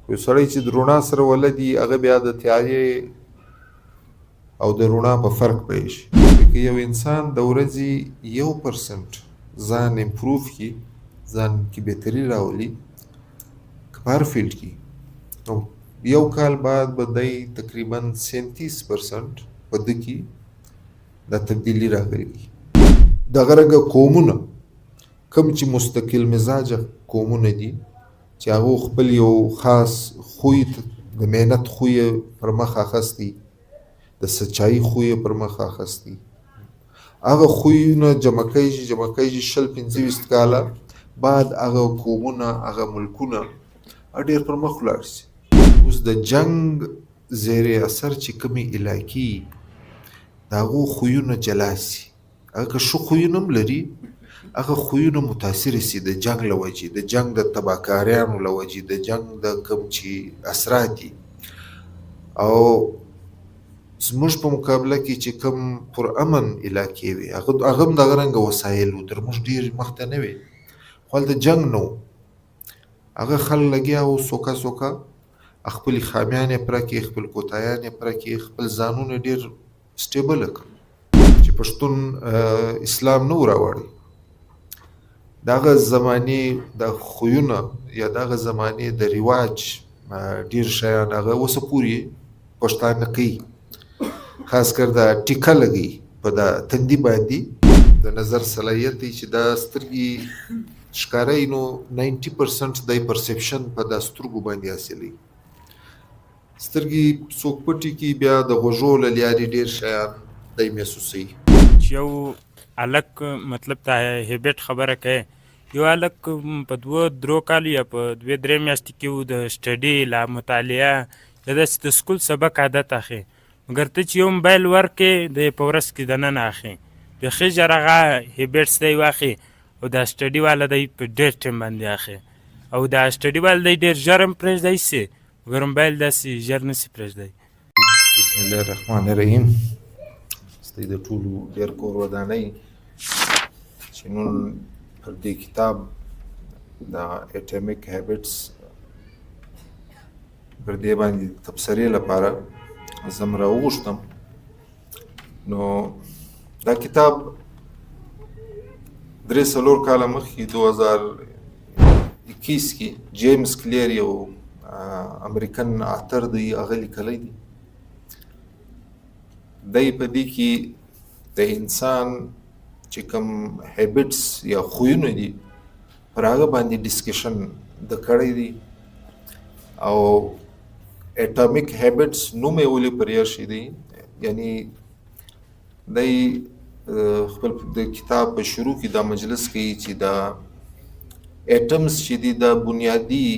یو سړی چې د رڼا سره ولدي هغه بیا د تیارې او د رڼا په فرق پوهېږي. که یو انسان د ورځې 1% ځان امپروف کړي، ځان کې بهتري راولي، که په هر فیلډ کې، نو یو کال بعد به دی تقریبا 37% په ده کې دا تبدیلي راغلي. دغه رنګه قومونه کوم چې مستقل مزاجه قومونه دي چې هغو خپل یو خاص خوی د مهنت خوی پر مخ اخستی، د سچایي خوی پر مخ اخستی، هغه خویونه جمع کیږي 25 کاله بعد هغه قومونه هغه ملکونه ډېر پر مخ ولاړ شي. اوس د جنگ زیر اثر چې کومې علاقې د هغو خویونه جلا شي، هغه که ښه خویونه هم لري هغه خویونه متاثر شي د جنگ له وجې، د جنگ د تباهکاریانو له وجې، د جنگ د کوم چې اثرات دي. او زموږ په مقابله کې چې کوم پر امن علاقې وي هغه هم دغه رنګه وسایل و، تر موږ ډېر مخته نه وي، خو هلته جنګ نه و، هغه خلک لګیا و سوکه خپلې خامیانې پوره کړي، خپل کوتاهیانې پوره کړي، خپل ځانونه ډېر سټیبله کړل چې پښتون اسلام نه و راوړی. دغه زمانې د خویونه یا دغه زمانې د رواج ډېر شیان هغه اوسه پورې پښتانه کوي، خاص کر دا ټیکه لګي په دا تندي باندې د نظر صلاحیت دی چې دا سترګې ښکاره نو 90% د پرسپشن په دا سترګو باندې حاصلوي. سترګې څوک پټي کې بیا د غوږو له لارې ډېر شیان دی محسوسوي. چې یو هلک مطلب ته هیبټ خبره کوي، یو هلک په 2-3 کالو یا په 2-3 میاشتې کې و د سټډي لا مطالعه یا داسې د سکول سبق عادت اخی، مګر ته چې یو موبایل ورکې د په ورځ کې دننه اخی بیخي ژر هغه هیبټس دی واخی او دا سټډي والا دی په ډېر ټایم باندې اخی او دا سټډي والا دی ډېر ژر هم پرېږدی سي، مګر موبایل داسې ژر نسي پرېږدی. بسم الله الرحمن الرحیم. ستاسو د ټولو ډېر کور ودانۍ چې نن پر دې کتاب د اټومیک هیبټس پر دې باندې تبصرې لپاره زه م راوغوښتم. نو دا کتاب 3-4 کاله مخکې 2021 کې جیمز کلیر یو امریکن اتر دی هغه لیکلی دی. دی په دې کې د انسان چې کوم هیبټس یا خویونه دي پر هغه باندې ډسکشن د کړی دی او اټومیک هیبټس نوم یې ولې پر ایښی دی، یعنی دی خپل د کتاب په شروع کې دا مجلس کوي چې دا ایټمز چې دي دا بنیادي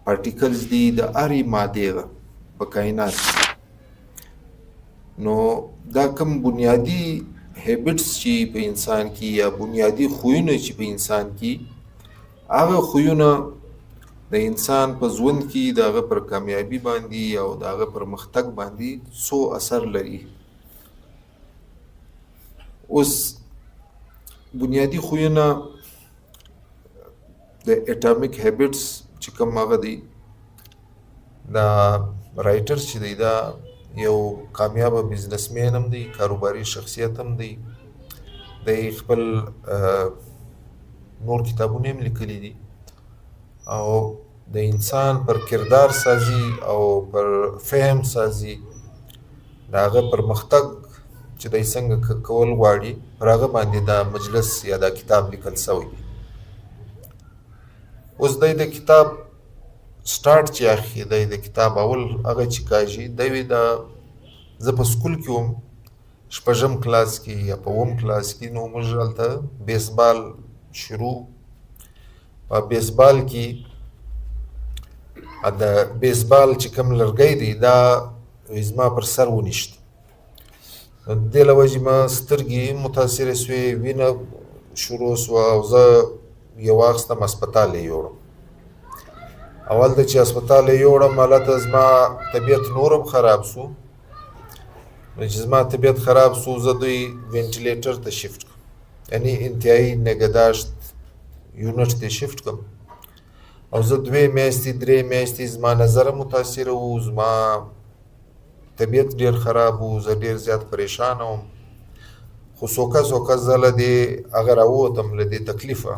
پارټیکلز دي د هرې مادې په کائنات. نو دا کوم بنیادي هیبټس چې په انسان کې یا بنیادي خویونه چې په انسان کې، هغه خویونه د انسان په ژوند کې د هغه پر کامیابي باندې او د هغه پرمختګ باندې څو اثر لري. اوس بنیادي خویونه د اټومیک هیبټس چې کوم هغه دی، دا رایټر چې دی دا یو کامیابه بزنسمین هم دی، کاروباري شخصیت هم دی، د خپل نور کتابونه هم لیکلي دي او د انسان پر کردار سازي او پر فهم سازي د هغه پرمختګ چې دی څنګه کول غواړي پر هغه باندې دا مجلس یا دا کتاب لیکل سوی دی. اوس دی د کتاب سټارټ چې اخی دی د کتاب اول هغه چې کاږي دی وی دا زه په سکول کې وم 6م کلاس کې یا په 9م کلاس کې، نو موږ هلته بیسبال شروع، په بیسبال کې د بیسبال چې کوم لرګی دی دا زما پر سر ونیشت، دې له وجې ما سترګې متاثرې سوې، وینه شروع سوه او زه یې واخیستم هسپتال یې یوړم. اول ته چې هسپتال یې یوړم هلته زما طبیعت نور هم خراب سو، نو چې زما طبیعت خراب سو زه دوی وینټیلیټر ته شفټ کړم، یعنی انتهایی نگهداشت یونټ ته شفټ کړم او زه 2 میاشتې 3 میاشتې زما نظر متاثره و، زما طبیعت ډېر خراب و، زه ډېر زیات پریشانه وم. خو څوکه زه له دې هغه راووتم له دې تکلیفه.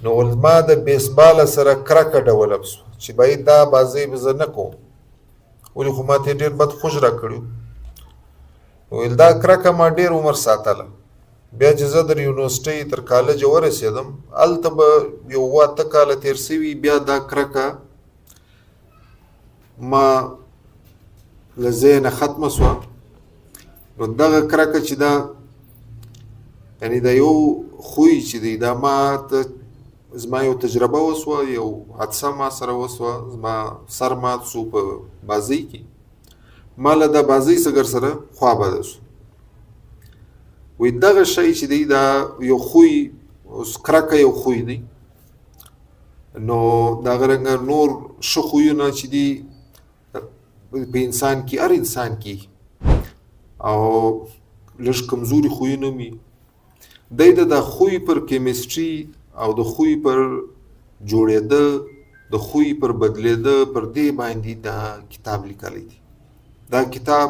نو ما د بیسبال سره کرکه ډوله شوه چې باید دا بازۍ به زه نه کوم، ولې خو ما ته ډېر بد خوږ را کړي وو. دا کرکه ما ډېر عمر ساتله. بیا چې زه در یونیورسټۍ تر کالجه ورسېدم، هلته به یو 8 کاله تېر سوي، بیا دا کرکه ما له ذهنه ختمه شوه. نو دغه کرکه چې دا یعنې دا یو خوی چې دی دا ما ته زما یو تجربه وسوه، یو حادثه ما سره وسوه، زما سر مات شو په بازۍ کې. ما له دا بازۍ څخه سره خوا بده شو. وایي دغه شی چې دی دا یو خوی، اوس کرکه یو خوی دی. نو دغه رنګه نور ښه خویونه چې دي په انسان کې، هر انسان کې، او لږ کمزوري خویونه وي، دی د دا خوی پر کیمستري او د خوی پر جوړېده، د خوی پر بدلېده، پر دې باندې دا کتاب لیکلی دی. دا کتاب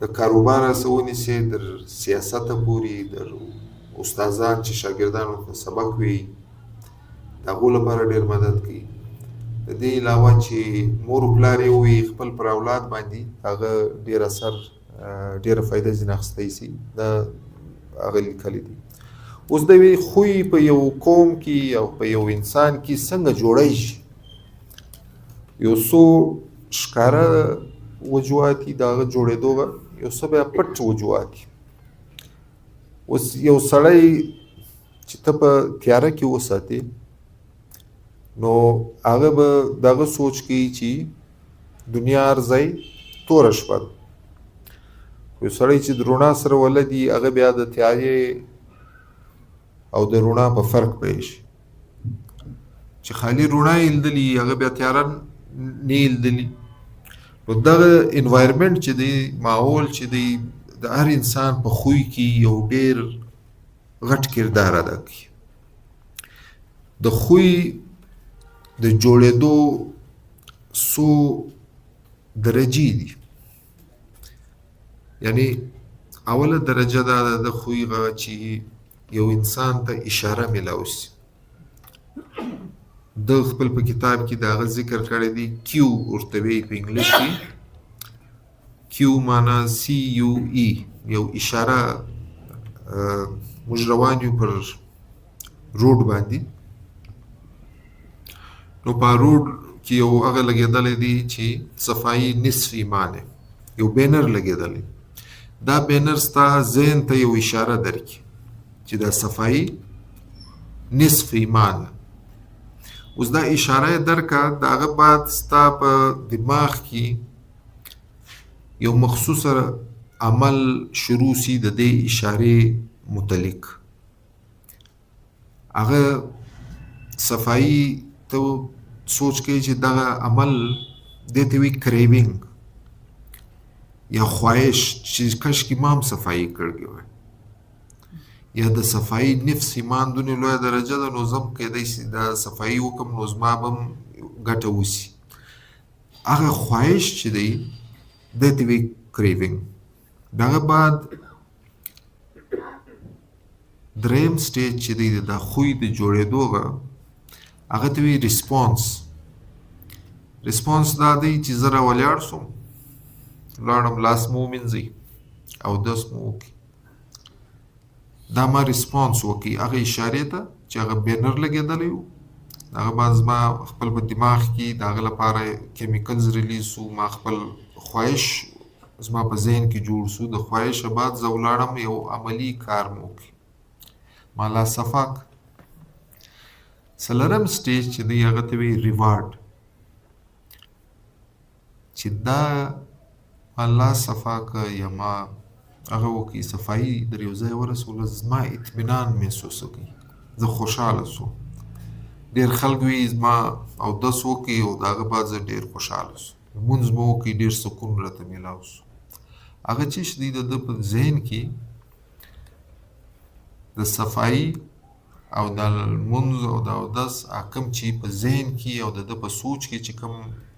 د کاروبار څخه ونیسئ در سیاسته پورې، در استادان چې شاګردانو ته سبق وایي د هغو لپاره ډېر مدد کوي. د دې علاوه چې مور و پلار یې ووایي خپل پر اولاد باندې، هغه ډېر اثر، ډېره فایده ځینې اخیستی شي. دا هغه لیکلی دی. اوس د یوې خوی په یو قوم کې او په یو انسان کې څنګه جوړی شي، یو څو ښکاره وجوهات دي د هغه جوړېدو، یو څه بیا پټ وجوهات دي. اوس یو سړی چې ته په تیاره کې وساتې، نو هغه به دغه سوچ کوي چې دنیا هر ځای توره شپه ده. یو سړی چې د رڼا سره ولد وي، هغه بیا د تیارې او د رڼا په فرق پوهېږي. چې خالي رڼا یې لیدلي، هغه بیا تیاره نه یې لیدلي. نو دغه انوایرمنټ چې دی، ماحول چې دی، د هر انسان په خوی کې یو ډېر غټ کردار ادا کوي. د خوی د جوړېدو څو درجې دي. یعنی اوله درجه دا ده د خوی هغه چې یو انسان ته اشاره میلاو شي. د خپل په کتاب کې د هغه ذکر کړی دی، کیو ورته وایي په انګلیش کې. کیو معنا CUE، یو اشاره. موږ روان یو پر روډ باندې، نو په روډ کې یو هغه لګېدلی دی چې صفایي نصف ایمان، یو بینر لګېدلی. دا بینر ستا ذهن ته یو اشاره درکړي چې دا صفایي نصف ایمان. اوس دا اشاره یې درکړه، د هغه بعد ستا په دماغ کې یو مخصوص عمل شروع سی د دې اشارې متعلق. هغه صفایي ته سوچ کوي چې دغه عمل دې ته وایي کریوینګ یا خواهش، چې کاشکې ما هم صفایي کړې وای. یا د صفایي نفس ایمان دونې لویه درجه ده، نو زه هم کیدی شي دا صفایي وکړم، نو زما به هم ګټه وشي. هغه خواهش چې دی دې ته وایي کریوینګ. دغه بعد دریم سټیج چې دی د خوی د جوړېدو هغه ته وایي ریسپانس. ریسپانس دا دی چې زه راولاړ شوم، لاړم لاس مو ومینځئ او دس مو وکړي. دا ما ریسپانس وکړي هغه اشارې ته چې هغه بینر لګېدلی و. هغه بعد زما خپل په دماغ کې د هغه لپاره کیمیکلز ریلیز شو، ما خپل خواهش زما په ذهن کې جوړ شو. د خواهشه بعد زه ولاړم یو عملي کار مو وکړي، ما لاس صفا کړ. څلورم سټیج چې دی هغه ته وایي ریوارډ، چې دا ما لاس صفا کړ یا ما هغه وکړي، صفایي در یو ځای ورسوله، زما اطمینان محسوس کړي، زه خوشحاله شوم. ډېر خلک وایي زما اودس وکړي او د هغه بعد زه ډېر خوشحاله شوم، لمونځ مو وکړي، ډېر سکون راته میلاو شو. هغه چې دی د ده په ذهن کې د صفایي او د لمونځ او د اودس کوم چې په ذهن کې او د ده په سوچ کې چې کوم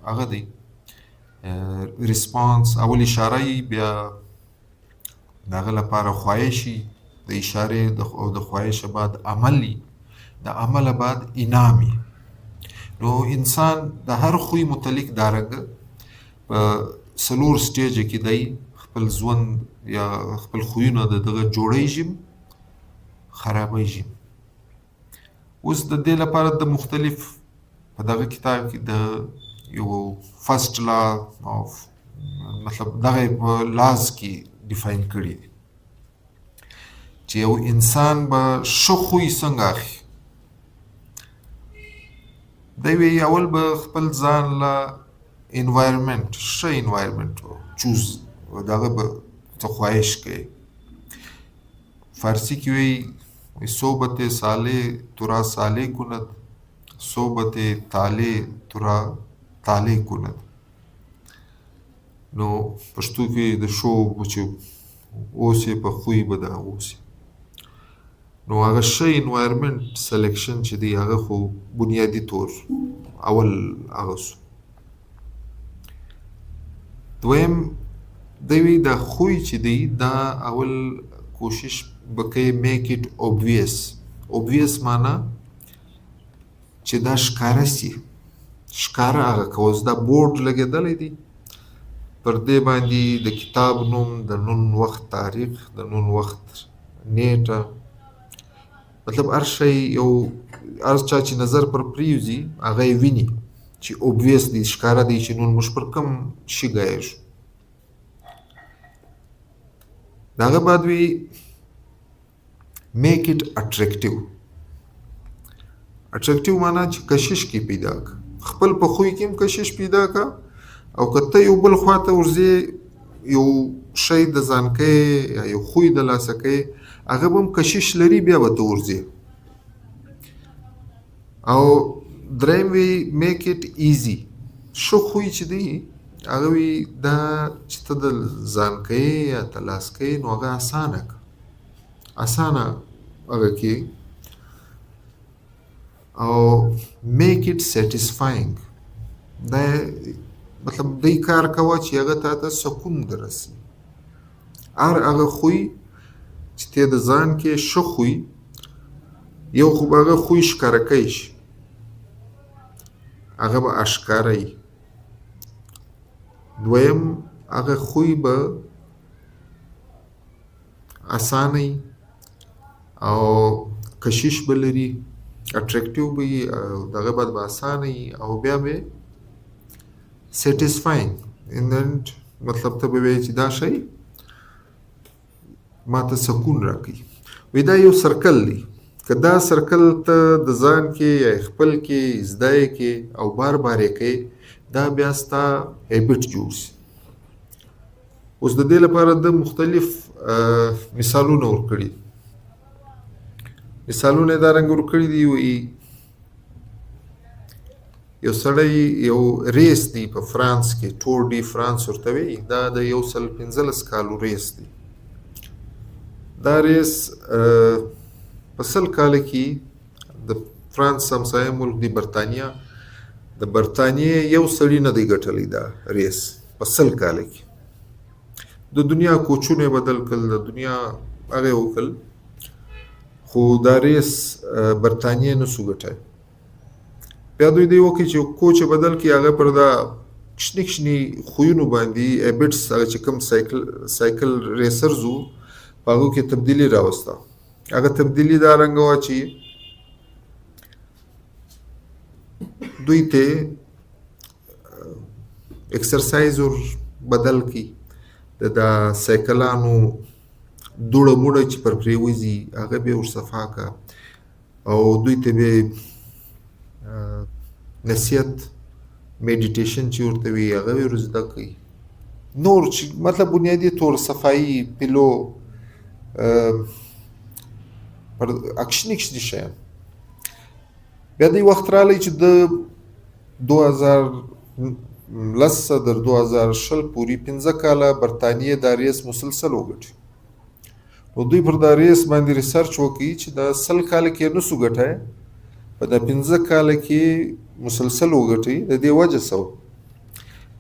هغه دی ریسپانس اول اشاره یي، بیا د هغه لپاره خواهش یي، د اشارې او د خواهشه بعد عمل یي، د عمله بعد انعام یي. نو انسان د هر خوی متعلق دارنګه په څلور سټیجه کې دی خپل ژوند یا خپل خویونه د دغه جوړیږي خرابیږي. اوس د دې لپاره د مختلف په دغه کتاب کې د یو فرست لا of مطلب دغه په لاز کې ډیفاین کړي دي چې یو انسان به ښه خوی څنګه اخلي. دی وی اول به خپل ځان له انوایرمنټ ښه انوایرمنټ چوز دغه به ته خواهش کوي. فارسی کې وی صحبت صالح ترا صالح کند، صحبت طالح ترا طالح کند. نو پښتو کې د شو چې اوسې په خوی به دا اوسې. نو هغه ښه انوایرمنټ سلیکشن چې دی هغه خو بنیادي طور اول هغه سو. دویم دی وی د خوی چې دی دا اول کوشش بکې میک اټ اوبویس. اوبویس معنا چې دا ښکاره سي، ښکاره هغه کوز دا بورډ لګېدلی دی پر دې باندې د کتاب نوم، د نن وخت تاریخ، د نن وخت نیټه، مطلب هر شی یو هر چا چې نظر پر پریوزي هغه یې ویني چې اوبویس دی، ښکاره دی چې نن موږ پر کوم شي ګایږو. د هغه بعد وی میک اټ اټریکټیو. اټریکټیو معنا چې کشش کې پیدا که، خپل په خوی کې هم کشش پیدا که، او که ته یو بل خوا ته ورځې یو شی د ځان کوې یا یو خوی د لاسه کوې هغه به هم کشش لري بیا به ته ورځې. او دریم وی میک اټ ایزي. ښه خوی چې دی هغه وی دا چې ته د ځان کوې یا ته لاس کوې نو هغه اسانه که، اسانه هغه کې. او میک اټ سیټسفاینګ. دا مطلب دی کار کوه چې هغه تا ته سکون درسي. هر هغه خوی چې ته د ځان کې ښه خوی، یو خو به هغه خوی ښکاره کوي شي، هغه به اشکاره یي. دویم هغه خوی به اسانه یي او کشش به لري، اټریکټیو به یي، دغه بعد به اسانه یي او بیا به سیټسفاینګ ان د انډ مطلب ته به وایي چې دا شی ما ته سکون راکوي. وی دا یو سرکل دی، که دا سرکل ته د ځان کې یا خپل کې زده یې کې او بار بار یې کوې دا بیا ستا هیبټ جوړ شي. اوس د دې لپاره د مختلف مثالونه ورکړي. مثالونه یې دا رنګ ورکړي دي. وایي یو سړی یو ریس دی په فرانس کې، ټور ډي فرانس ورته وایي، دا د 115 کالو ریس دی. دا ریس په 100 کاله کې د فرانس همسایه ملک دی برطانیه، د برطانیې یو سړي نه دی ګټلی دا ریس په 100 کاله کې. د دنیا کوچونه یې بدل کړل، د دنیا هغه یې وکړل، خو دا ریس برطانیې نه سو ګټی. بیا دوی دی وکړي چې کوچ یې بدل کړي، هغه پر دا کشني کشني خویونو باندې ایبټس هغه چې کوم سایکل ریسرز وو په هغو کې تبدیلي راوسته. هغه تبدیلي دا رنګه وه چې دوی ته اکسرسایز ور بدل کړي، د سایکلانو دوړه موړه چې پر پرېوځي هغه به ور صفا که، او دوی ته به نصیحت میډیټیشن چې ورته وي هغه به ور زده کوي. نور چې مطلب بنیادي طور صفایي پیلو پر اکشنی کشنی شیان. بیا دی وخت رالی چې د 2010 در 2020 پوری 15 کاله برطانیې دا ریس مسلسل وګټي. نو دوی پر دا ریس باندې ریسرچ وکړي چې دا 100 کاله کې نسو ګټای په دا 15 کاله کې مسلسل وګټي د دې وجه سو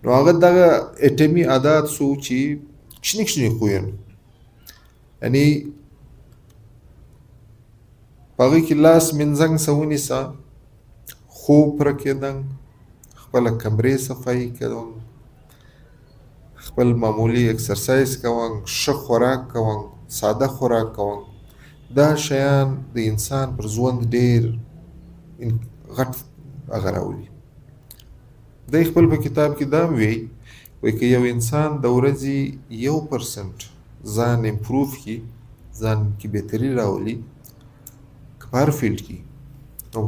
نو هغه دغه اټمی عادت سو چې کشنی خوین یعنی پاگه که لاس منزنگ سونی سا خوب رکیدن خپل کمره صفایی کردن خپل معمولی اکسرسایز کوان ښه خوراک کوان ساده خوراک کوان دا شیان د انسان پر ژوند ډیر غټ هغه راولي دی خپل په کتاب کې دا وایي که یو انسان د ورځې 1% ځان امپروف کی ځان کې بهتري راولي په هر فیلډ کې نو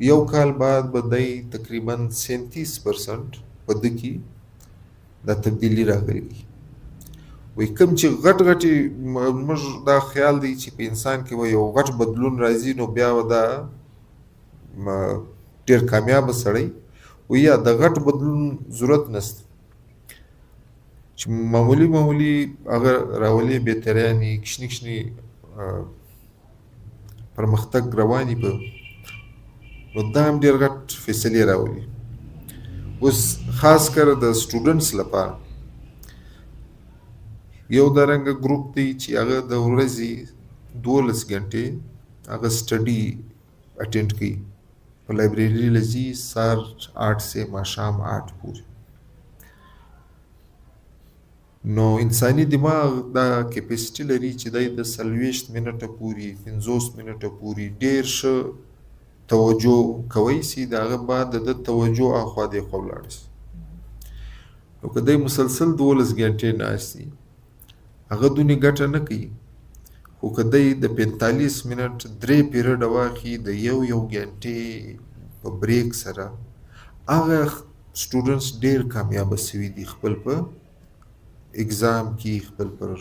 یو کال بعد به دی تقریبا 37% په ده کې دا تبدیلي راغلی وایي کوم چې غټ موږ دا خیال دی چې په انسان کې به یو غټ بدلون راځي نو بیا به دا ډېر کامیابه سړی وایي یا د غټ بدلون ضرورت نشته چې معمولی هغه راولي بهتریانې کشنی پرمختګ رواني په نو دا هم ډېر غټ فیصلې راولي اوس خاص کر د سټوډنټس لپاره یو د رنګه ګروپ دی چې هغه د ورځې 12 غنټې هغه سټډي اټینډ کوي په لایبرری لځي سار 8 سے ماښام 8 پورې نو انساني دماغ دا کیپیسټي لري چې دی د 40 منټه پورې 50 منټه پورې ډېر ښه توجه کوي سي د هغه بعد د توجه اخوا دی خو ولاړ سي نو که دی مسلسل 12 غنټې ناست وي هغه دونې ګټه نه کوي خو که دی د 45 منټ 3 پیریډ واخلي د یو غنټې په بریک سره هغه سټوډنټس ډېر کامیابه سوي دي خپل په اگزام کی خپل پر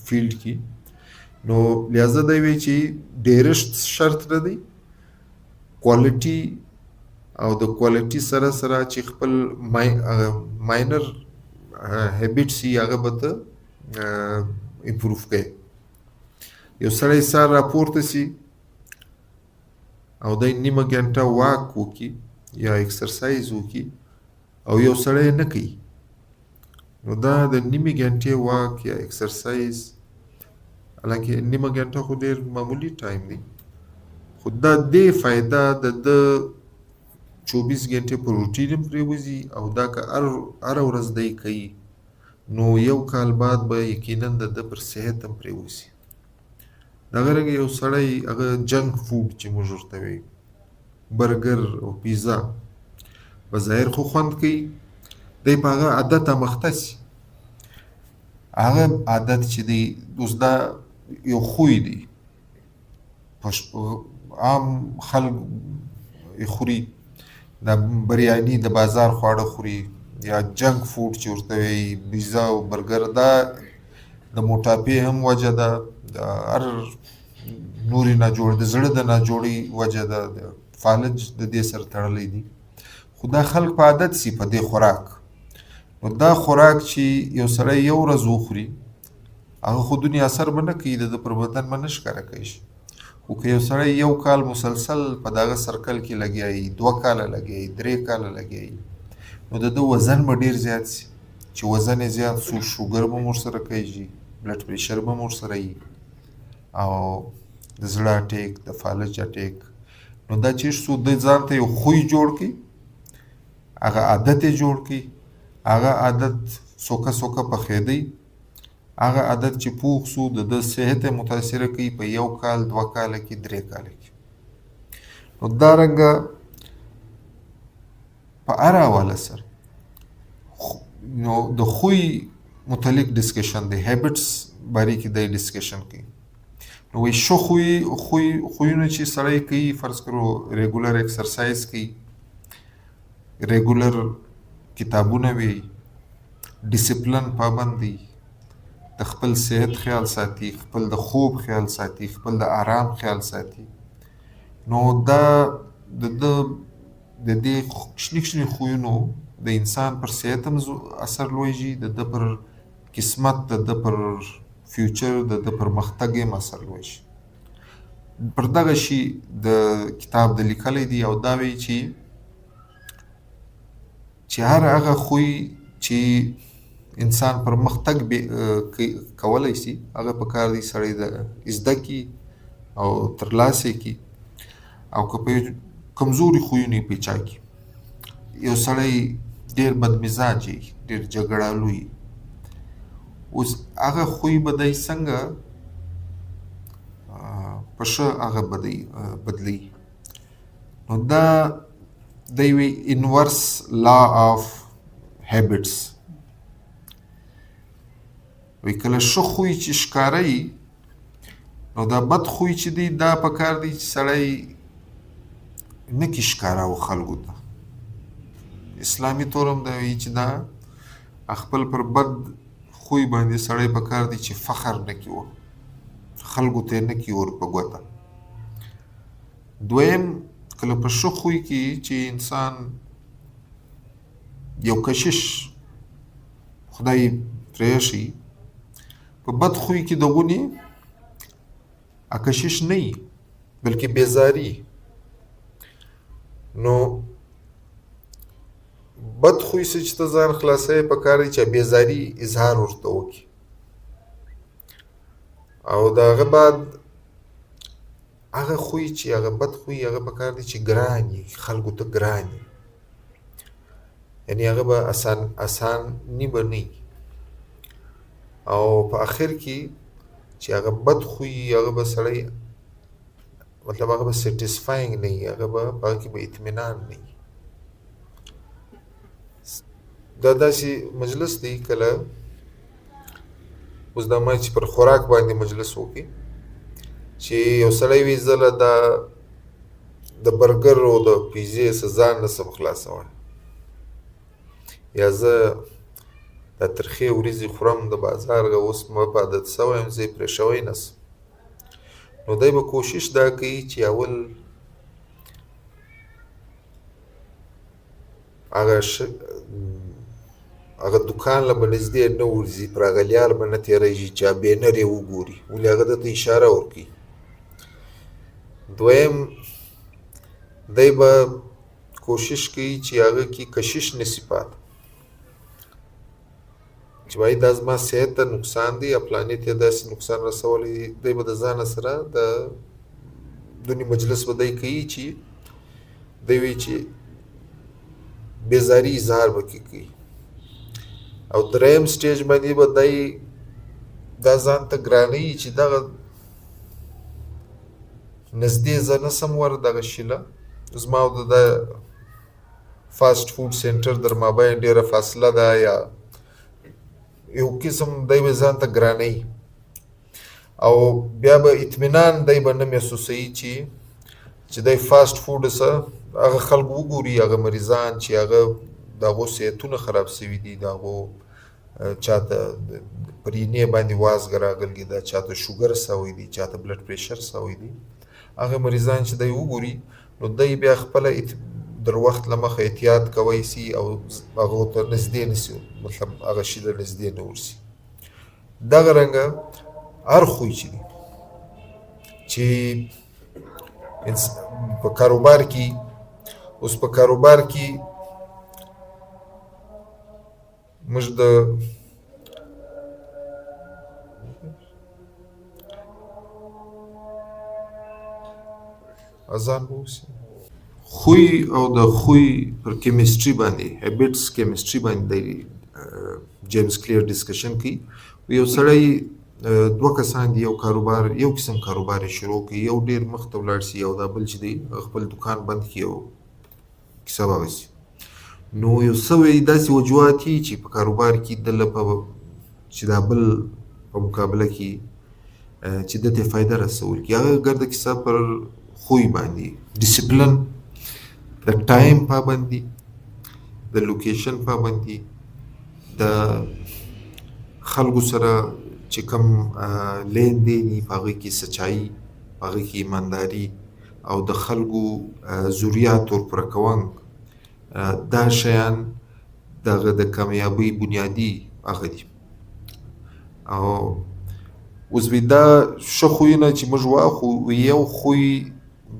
فیلډ کی نو لہذا دی وی چې ډیرشت شرط نه دی کوالټي او د کوالټي سره چې خپل ماینر هابټس یې هغه به امپروف کوي یو سړی سار راپورته سي او د نیمه غنټه واک وکي یا ایکسرسایز وکي او یو سړی نه کوي نو دا د نیمه غنټې واک یا ایکسرسایز حالانکه نیمه غنټه خو ډېر معمولی ټایم دی خو دا دې فایده د 24 غنټې په روټین هم پرېوځي او دا که هره ورځ دی کوي نو یو کال بعد به یقینا د ده پر صحت هم پرېوځي دغه رنګه یو سړی هغه جنک فوډ چې موږ ورته وایو برګر او پیزا بظاهر خو خوند کوي دی په هغه عادت امخته سي هغه عادت چې دی اوس دا یو خوی دی عام خلک خوري دا بریانی د بازار خواړه خوري یا جنک فوډ چې ورته وایي پیزا او برګر دا د موټاپې هم وجه ده د هر نورې ناجوړ د زړه د ناجوړۍ وجه ده د فالج د دې سره تړلی دي خو دا خلک په عادت سي په دې خوراک نو دا خوراک چې یو سړی یو ورځ وخوري هغه خو دنیا اثر به نه کوي د پر بدن به نه ښکاره کوي خو که یو سړی یو کال مسلسل په دغه سرکل کې لګیایي 2 کاله لګیایي 3 کاله لګیایي نو د ده وزن به ډېر زیات سي چې وزن یې زیات سو شوګر به م ورسره کیږي بلډ پریشر به م ورسره وي او د زړه اټیک د فالج اټیک نو دا چې سو د ځان ته یو خوی جوړ کړي هغه عادت یې جوړ کړي هغه عادت سوکه پخېدی هغه عادت چې پوخ سو د صحت متاثره کوي په 1 کال 2 کال کې 3 کال کې نو دا رنګه په هر حواله سره نو د خوی متعلق ډسکشن دی هابټس باره کې دی ډسکشن کوي نو وایي ښه خویونه چې سړی کوي فرض کړو ریګولر ایکسرسایز کوي ریګولر کتابونه وی ډیسپلن پابند دی د خپل صحت خیال ساتي خپل د خوب خیال ساتي خپل د آرام خیال ساتي نو دا د دې کشنی خویونو د انسان پر صحت هم اثر لویږي د پر قسمت د پر فیوچر د پرمختګ یې اثر وشي. پر دغه شي د کتاب د لیکلی دی او دا وایي چې هر هغه خوی چې انسان پرمختګ کولی شي هغه پکار دی سړی د زده کی او ترلاسه کی او که په کمزوري خویونه یې پیچا کی. یو سړی ډېر بدمزاج وي، ډېر جګړالو وي، اوس هغه خوی به دی څنګه په ښه هغه بدلی. نو دا د یوې انورس لا آف هیبټس وایي کله ښه خوی چې ښکاره وي نو دا بد خوی چې دی دا پکار دی چې سړی نه کي ښکاره و خلکو ته. اسلامي طور هم دا وایي چې دا خپل پر بد خوی باندې سړی پکار دی چې فخر نه کي و خلکو ته نه کي ور په ګوته. دویم کله په ښه خوی کې چې انسان یو کشش خدای پرېښي په بد خوی کې دغونې کشش نه وي بلکې بیزاري. نو بد خوی څه چې ته ځان خلاصوې پکار دی چې بیزاري اظهار ورته وکړي او د هغه بعد هغه خوی چې هغه بد خوی هغه پکار دی چې ګران وي خلکو ته ګران وي، یعنې هغه به اساني به نه وي او په آخر کې چې هغه بد خوی هغه به سړی مطلب هغه به سیټسفاینګ نه وي، هغه به په هغه کې به اطمینان نه وي. دا داسې مجلس دی کله اوس دا ما چې پر خوراک باندې مجلس وکړي چې یو سړی وي زه له د برګر او د پیزې څه ځان نه سم خلاصوی یا زه دا ترخې وریځې خورم د بازار اوس ما په عادت سوی یم زه یې پرېښوی نه سم. نو دی به کوشش دا کوي چې اول هغه دوکان له به نږدې نه ورځي، پر هغه لیار به نه تېرېږي چې بینر یې وګوري، ولې هغه ده ته اشاره ورکوي. دویم دی به کوشش کوي چې هغه کې کشش نشي پاتې چې وایي دا زما صحت ته نقصان دی یا پلانې ته داسې نقصان رسولی. دی به د ځانه سره د دونې مجلس به دی کوي چې دی وایي چې بیزاري اظهار به کې کوي. او دریم سټیج باندې به دی دا ځان ته ګرانوي چې دغه نږدې زه نسم ور دغه شي له زما او د فاسټ فوډ سینټر در مابین ډېره فاصله ده یا یو قسم دی به ځان ته ګرانوي او بیا به اطمینان دی به نه محسوسوي چې دی فاسټ فوډ څه هغه خلک وګوري، هغه مریضان چې هغه د هغو صحتونه خراب سوي دي، د هغو چاته پر اینې باندې وازګه راغلي ده، چاته شوګر سوی دی، چاته بلډ پریشر سوی دی، هغه مریضان چې دی وګوري نو دی بیا خپله در وخت له مخه احتیاط کوی سي او هغو ته نږدې نسي، مطلب هغه شي له نږدې نه ورسي. دغه رنګه هر خوی چې دی چې په کاروبار کې اوس په کاروبار کې موږ د اذان به وسي خوی او د خوی پر کیمستري باندې هیبټس کیمستري باندې جیمز کلیر ډسکشن کوي. یو سړی دوه کسان دي، یو قسم کاروبار شروع کوي، یو ډېر مخته ولاړ سي او دا بل چې دی خپل دکان بند کړي او کیسه به وسي. نو یو څه وایي داسې وجوهات دي چې په کاروبار کې دله چې دا بل په مقابله کې چې ده ته فایده رسول کړي. هغه ګرده کیسه پر خوی باندې ډسپلن، د ټایم پابندي، د لوکیشن پابندي، د خلکو سره چې کوم لین دین په هغې کې سچایي، په هغې کې ایمانداري او د خلکو ضروریات ورپوره کول، دا شیان دغه د کامیابۍ بنیادي هغه دي. او اوس وی دا ښه خویونه چې موږ واخو یو خوی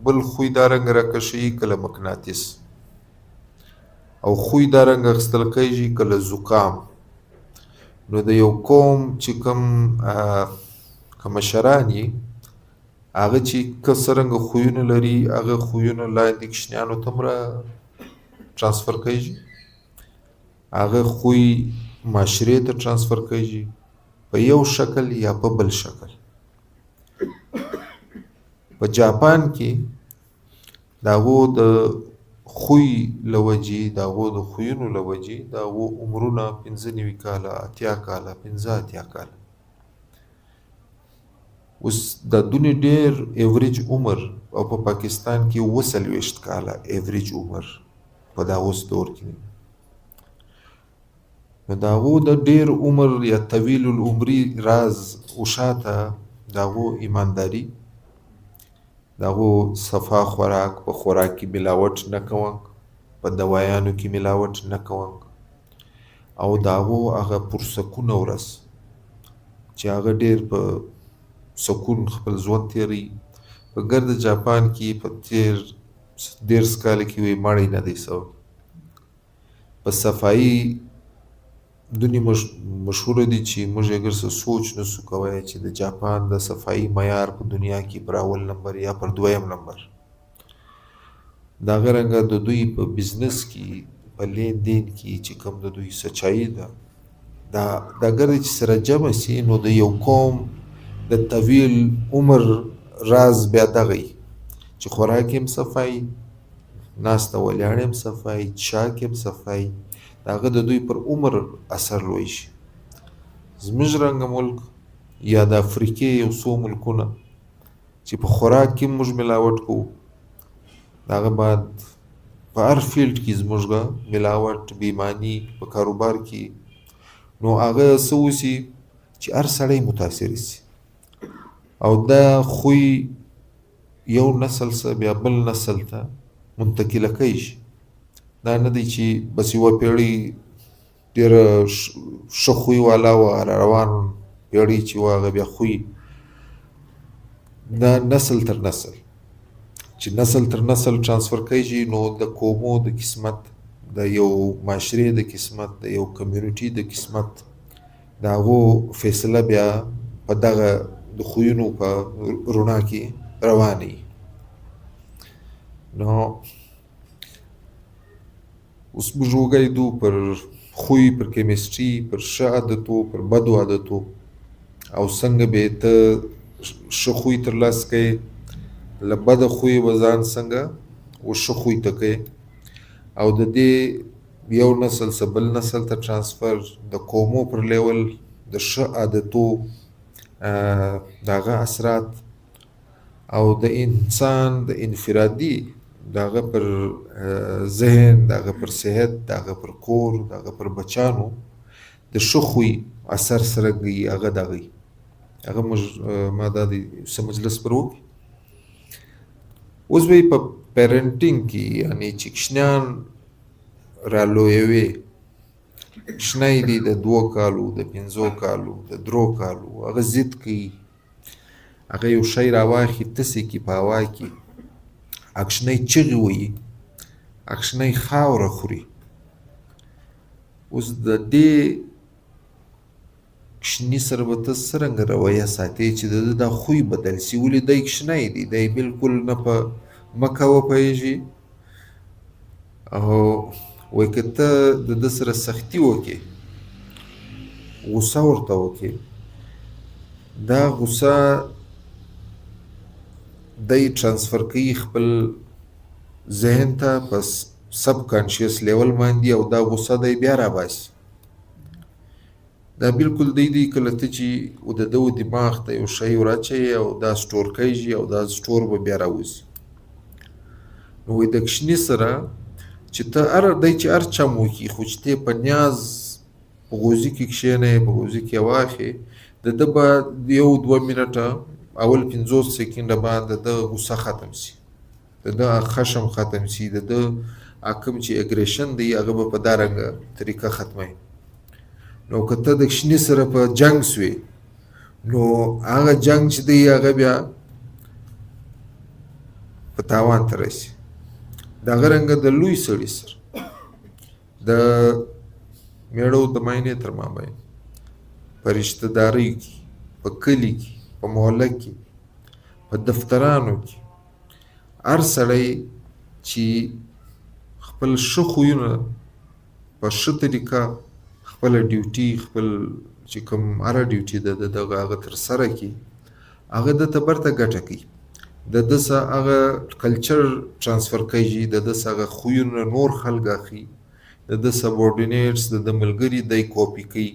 بل خوی دا رنګ راکشي کله مقناطیس او خوی دا رنګ اخیستل کیږي کله زکام. نو د یو قوم چې کوم مشران یې هغه چې که څرنګه خویونه لري هغه خویونه لاندې کوچنیانو ته هم را ترانسفر کیږي، هغه خوی معاشرې ته ترانسفر کیږي په یو شکل یا په بل شکل. په جاپان کې د هغو د خوی له وجې د هغو د خویونو له وجې د هغو عمرونه 95 کاله 80 کاله 85 کاله. اوس د دونې ډېر ایوریج عمر او په پاکستان کې 40 کاله ایوریج عمر په دا اوس دور کې. نو د هغو د ډېر عمر یا طویل العمري راز وشاته د هغو ایمانداري، د هغو صفا خوراک، په خوراک کې ملاوټ نه کوونک، په دوایانو کې ملاوټ نه کوونک، او د هغو هغه پرسکونه ورځ چې هغه ډېر په سکون خپل ژوند تېروي. په ګرد جاپان کې په تېر 10 کال کې وی مړی نه دی سوی. په صفایي دونی مشهور دي چې موږ اگر څه سوچ نسو کوی چې د جاپان د صفایي معیار په دنیا کې پر اول نمبر یا پر دویم نمبر. د هغه رنګه د دوی په بزنس کې په لین دین کې چې کوم د دوی سچایي ده دا اگر چې سره جمع سي نو د یو قوم د طویل عمر راز بیا دغه چې خوراک هم صفایي، ناسته ولیاړ هم صفایي، چاک هم صفایي، د هغه د دوی پر عمر اثر لوی شي. زموږ رنګه ملک یا د افریقې یو څو ملکونه چې په خوراک کې موږ ملاوټ کوو، د هغه بعد په هر فیلډ کې زموږ ملاوټ بېماني په کاروبار کې، نو هغه څه وسي چې هر سړی متاثر سي او دا خوی یو نسل څخه بیا بل نسل ته منتقله کوي شي. دا نه دی چې بس یوه پیړۍ ډېره ښه خوی والا وه روان پیړۍ چې وه هغه بیا خوی. دا نسل تر نسل چې نسل تر نسل ترانسفر کیږي، نو د قومو د قسمت، د یو معاشرې د قسمت، د یو کمیونټي د قسمت د هغو فیصله بیا په دغه د خویونو په رڼا کې روانه وي. نو اوس موږ وګورو پر خوی، پر کیمستري، پر ښه عادتو، پر بدو عادتو او څنګه به ته ښه خوی ترلاسه کوې، له بده خوی به ځان څنګه ښه خوی ته کوې، او د دې یو نسل څخه بل نسل ته ترانسفر، د قومو پر لیول د ښه عادتو د هغه اثرات، او د انسان د انفرادي د هغه پر ذهن، د هغه پر صحت، د هغه پر کور، د هغه پر بچانو د ښه خوی اثر سره کوي. هغه دغه هغه موږ ما دا د څه مجلس پر وکړي. اوس به په پیرنټینګ کې یعنې چې کوچنیان رالویوي، کوچنی دی د 2 کالو، د 5 کالو، د 3 کالو، هغه ضد کوي، هغه یو شی راواخلي تسې کړي په هوا کې، اکشنی چغې وهي، اکشنی خاوره خوري. اوس د دې کوچني سره به ته څرنګه رویه ساتې چې د ده دا خوی بدل سي؟ ولې دی کوچنی دی، دی بلکل نه په مکه وپوهېږي، او وایي که ته د ده سره سختي وکړې، غوسه ورته وکړې، دا غوسه دی ترانسفر کوي خپل ذهن ته په سب کانشیس لیول باندې، او دا غوسه دی بیا راباسي. دا بلکل دی کله ته چې د ده دماغ ته یو شی وراچوي او دا سټور کیږي او دا سټور به بیا راوځي. نو وایي د کوچني سره چې ته دی چې هر چم وکړي، خو چې ته په نیاز په غوزي کې کښېنې، په غوزي کې واخې، د ده به 1-2 منټه اول 50 سکنډه بعد د ده غوسه ختم سي، د ده خشم ختم سي، د ده کوم چې اګریشن دی هغه به په دا رنګه طریقه ختموي. نو که ته د کوچني سره په جنګ سوې، نو هغه جنگ چې دی هغه بیا په تاوان ته رسي. دغه رنګه د لوی سړي سره د میړو د ماینې تر مابین په رشته دارۍ کې، په کلي کې، په محله کې، په دفترانو کې هر سړی چې خپل ښه خویونه په ښه طریقه خپله ډیوټي خپل چې کوم هره ډیوټي د دغه هغه ترسره کړي، هغه ده ته برته ګټه کوي. د ده څه هغه کلچر ټرانسفر کیږي، د ده څه هغه خویونه نور خلک اخلي، د ده سبورډینیټس د ده ملګري دی کاپي کوي.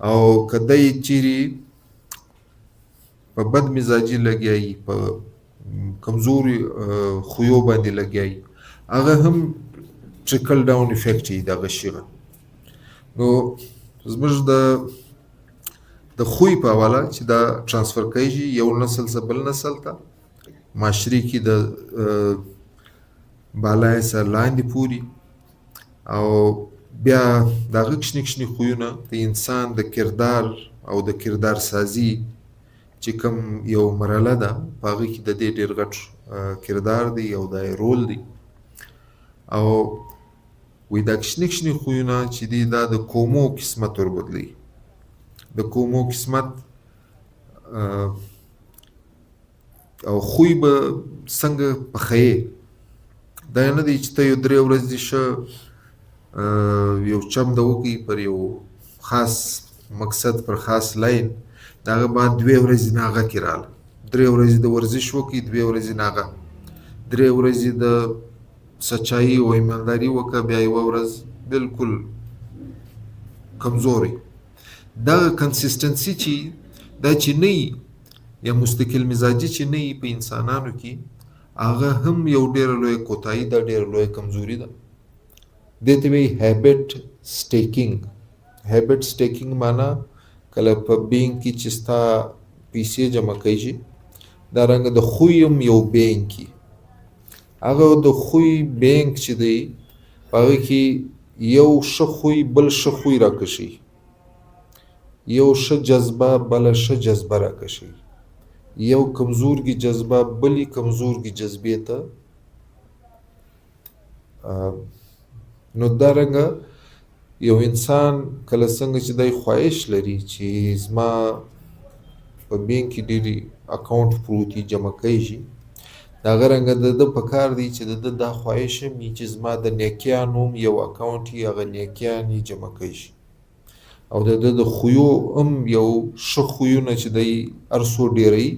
او که دی چیرې په بد مزاجي لګیایي، په کمزوري خویو باندې لګیایي، هغه هم ټریکل ډاون افیکټ یي دغه شیغه. نو زموږ د خوی په حواله چې دا ټرانسفر کیږي یو نسل څخه بل نسل ته، معاشري کې د بالای سره لاندې پوري، او بیا دغه کشنی کشنی خویونه د انسان د کردار او د کردار سازي چې کوم یو مرحله ده په هغه کې د دې ډېر غټ کردار دی او د رول دی. او وی دا کشنی کشنی خویونه چې دی دا د قومو قسمت ور بدلی. د قومو قسمت او خوی به څنګه پخې دا نه دی چې ته یو درې ورځې شه یو چم د وکړي پر یو خاص مقصد پر خاص لاین، دغه بعد 2 ورځې ناغه کې راله، 3 ورځې د ورزش وکړي، 2 ورځې ناغه، 3 ورځې د سچایي او ایمانداري وکړه، بیا یوه ورځ بالکل کمزوري. دغه کنسیسټنسي چې دا چې نه یا مستقل مزاجي چې نه په انسانانو کې، هغه هم یو ډېره لویه کوتاهي ده، ډېره لویه کمزوري ده. دې ته وایي هیبټ سټیکینګ. هیبټ سټیکینګ معنا کله په بینک کې چې ستا پیسې جمع کیږي، دارنګه د خوی هم یو بینک کې، هغه د خوی بینک چې دی په هغه کې یو ښه خوی بل ښه خوی راکشي، یو ښه جذبه بله ښه جذبه راکشي، یو کمزورګي جذبه بلې کمزورګي جذبې ته. نو دارنګه یو انسان کله څنګه چې دی خواهش لري چې زما په بینک کې ډېرې اکاونټ پروت دي جمع کیږي، دغه رنګه د ده په کار دی چې د ده دا خواهش هم وي چې زما د نیکیانو یو اکاونټ یي، هغه نیکیان یې جمع کیږي. او د ده د خویو هم یو ښه خویونه چې دی هر څو ډېروي،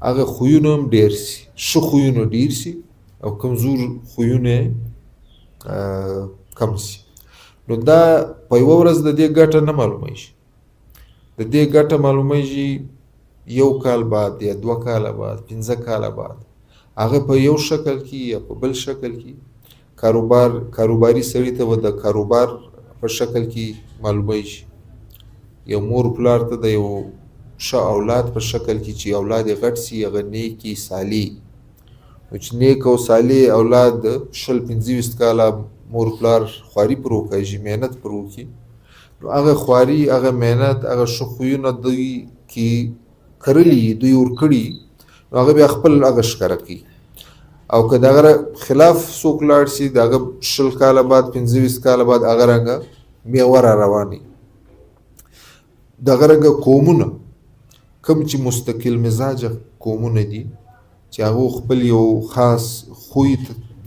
هغه خویونه هم ډېر سي، ښه خویونه ډېر سي او کمزور خویونه کم سي. نو دا په یوه ورځ د دې ګټه نه معلومیږي. د دې ګټه معلومیږي 1 کال بعد یا 2 کاله بعد، 15 کاله بعد. هغه په یو شکل کې یا په بل شکل کې کاروباري سړي ته د کاروبار په شکل کې معلومیږي. یو مور پلار ته د یو ښه اولاد په شکل کې چې اولاد یې غټ سي، هغه نیکي صالح. نو چې نیک او صالح اولاد 25 کاله مور پلار خواري پر وکړي، محنت پر وکړي، نو هغه خواري هغه محنت هغه ښه خویونه دوی کې کرلي دوی ورکړي، نو هغه بیا خپل هغه ښکاره کوي. او که دغه خلاف څوک لاړ شي، د هغه 20 کاله بعد 25 کاله بعد هغه رنګه میوه را رواني. دغه رنګه قومونه کوم چې مستقل مزاجه قومونه دي چې هغه خپل یو خاص خوی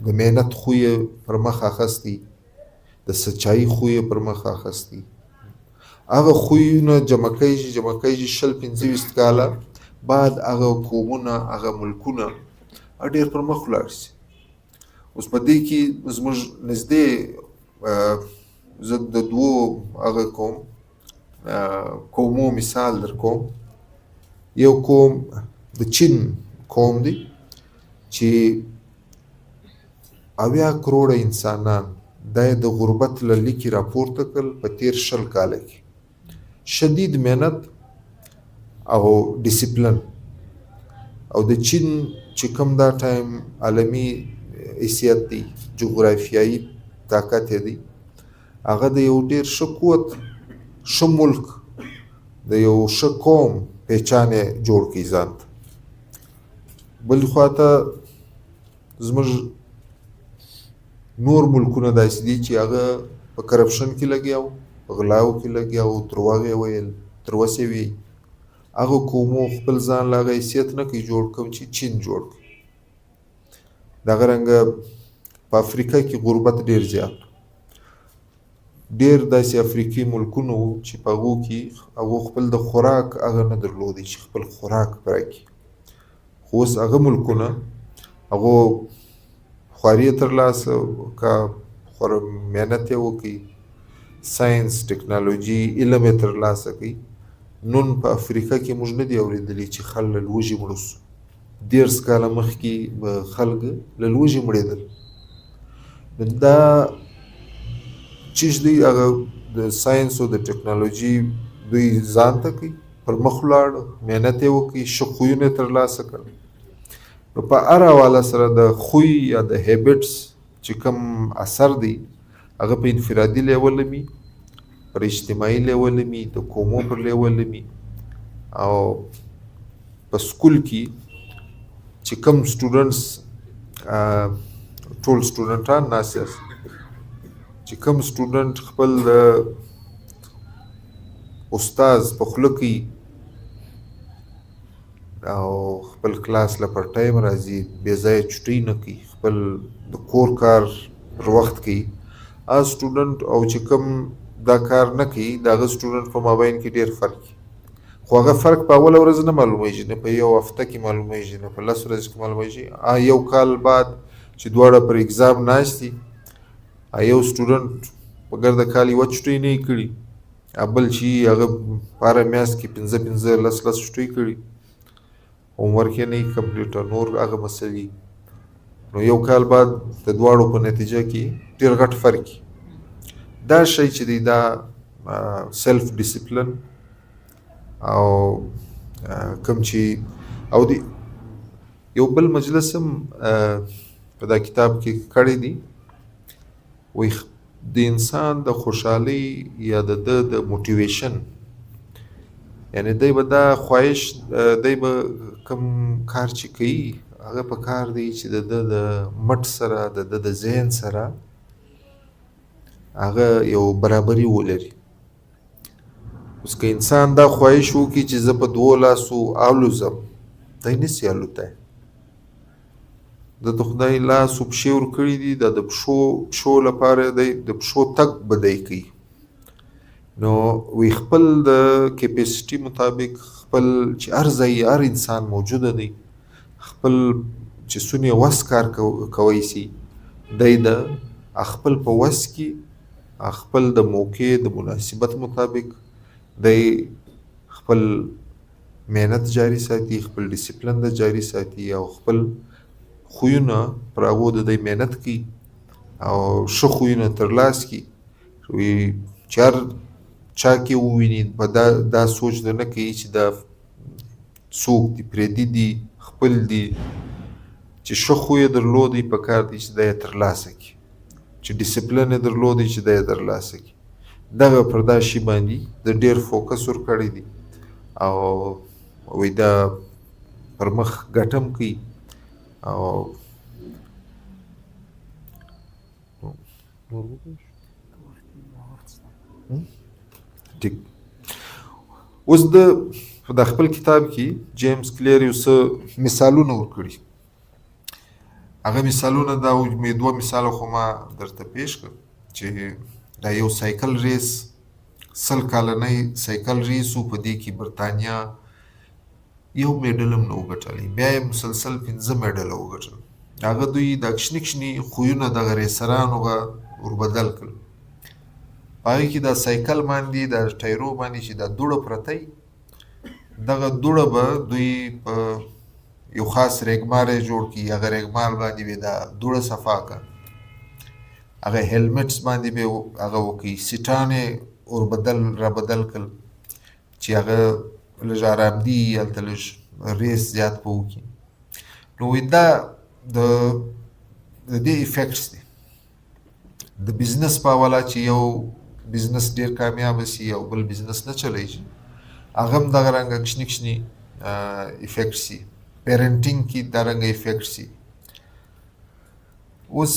د محنت خوی پر مخ اخستی، د سچایي خوی پر مخ اخستی، هغه خویونه جمع کیږي 25 کاله بعد هغه قومونه هغه ملکونه ډېر پر مخ ولاړ شي. اوس په دې کې زموږ نږدې زه د 2 هغه قومو مثال در کوم. یو قوم د چین قوم دی چې 80 کروڑه انسانان د غربت له لیکې راپورته کړل په تیر 20 کاله کې. شدید محنت او ډیسپلن، او د چین چې کوم دا ټایم عالمي حیثیت دی، جغرافیایي طاقت دی، هغه د یو ډېر ښه قوت ښه ملک د یو ښه قوم پهچان یې جوړ کړي ځان ته. بل خواته زموږ نور ملکونه داسې دي چې هغه په کرپشن کې لګیا وو، په غلاو کې لګیا وو، درواغ یې ویل، تروسې وی. هغه قومو خپل ځان له هغه حیثیت نه کوي جوړ کوم چې چین جوړ کړي. دغه رنګه په افریقا کې غربت ډیر زیات، ډیر داسې افریقي ملکونه وو چې په هغو کې هغو خپل د خوراک هغه نه درلودی چې خپل خوراک پوره کړي. خو اوس هغه ملکونه هغو خواري یې ترلاسه کا، محنت یې وکړي، ساینس، ټکنالوژي، علم یې ترلاسه کړي. نن په افریقا کې موږ نه دي اورېدلي چې خلک له لوږې مړه سو. 10 کاله مخکې به خلک له لوږې مړېدل. نو دا چیز دی هغه د ساینس او د ټکنالوژي دوی ځان ته کوي، پر مخ ولاړ، محنت یې وکړي، ښه خویونه یې ترلاسه کړل. نو په هر حواله سره د خوی یا د هیبټس چې کوم اثر دی هغه په انفرادي لیول وي، پر اجتماعي لیول وي، د قومو پر لیول وي، او په سکول کې چې کوم سټوډنټس ټول سټوډنټان ناست یاست، چې کوم سټوډنټ خپل استاد په خوله کوي او خپل کلاس له پر ټایم راځي، بې ځایه چټۍ نه کوي، خپل د کور کار پر وخت کوي، هغه سټوډنټ او چې کوم دا کار نه کوي د هغه سټوډنټ په مابین کې ډېر فرق وي. خو هغه فرق په اوله ورځ نه معلومیږي، نه په یو هفته کې معلومیږي، نه په 10 ورځې کې معلومیږي. یو کال بعد چې دواړه پر اګزام ناست دي، یو سټوډنټ په ګرده کال یوه چټۍ نه یې کړي، بل چې هغه په هره میاشت کې 15 چټۍ کړي، هومورک یې نه یې کمپلیټ، نور هغه مسلې. نو یو کال بعد د دواړو په نتیجه کې ډېر غټ فرق وي. دا شی چې دی دا سیلف ډیسپلن او کوم چې او دی یو بل مجلس هم په دا کتاب کې کړی دی، وی د انسان د خوشحالۍ یا د موټیویشن، یعنی دی به دا خواهش، دی به کوم کار چې کوي هغه په کار دی چې د مټ سره د ذهن سره هغه یو برابري ولري. اوس که انسان دا خواهش وکړي چې زه په 2 لاسو الوزم، دی نسي الوتی. د خدای لاس او پښې ورکړي دي، د پښو لپاره دی د پښو تګ به دی کوي. نو وی خپل د کیپیسټي مطابق، خپل چې هر ځای هر انسان موجوده دی، خپل چې څونه وس کار کوی سي، دی د خپل په وس کې خپل د موقع د مناسبت مطابق دی خپل محنت جاری ساتي، خپل ډیسپلن د جاری ساتي، او خپل خویونه پر هغو د دی محنت کوي او ښه خویونه ترلاس کړي. وی چې هر چا کې وویني په دا سوچ د نه کوي چې دا څوک دي، پردي دي، خپل دي، چې ښه خو یې درلودی په کار دی چې دا یې ترلاسه کړي، چې ډیسپلن یې درلودی چې دا یې ترلاسه کړي. دغه پر دا شي باندې د ډېر فوکس ورکړی دی او وی دا پر مخ ګټم کوي. او ټیک اوس د خپل کتاب کې جیمز کلیر یو څه مثالونه ورکړي. هغه مثالونه دا 2 مثاله خو ما درته پیش کړ چې دا یو سایکل ریس، 100 کالنی سایکل ریس و، په دې کې برطانیا یو میډل هم نه وګټلی، بیا یې مسلسل 15 میډله وګټل. هغه دوی د کشني خویونه دغه ریسرانو وربدل کړل. په هغې کې دا سایکل باندې د ټایرو باندې چې دا دوړه پرته وي، دغه دوړه به دوی په یو خاص ریګمار یې جوړ کړي، هغه ریګمار باندې به دا دوړه صفا کړه، هغه هیلمټس باندې به هغه وکړي، سیټان یې رابدل کړل چې هغه لږ ارامدي هلته لږ ریس زیات به وکړي. نو دا د دې افیکټس دی. د بزنس په حواله چې یو بزنس ډېر کامیاب شي او بل بزنس نه چلیږي، هغه هم دغه رنګه کشني کشني افیکټ سي پیرنټینګ کې دا رنګه افیکټ سي. اوس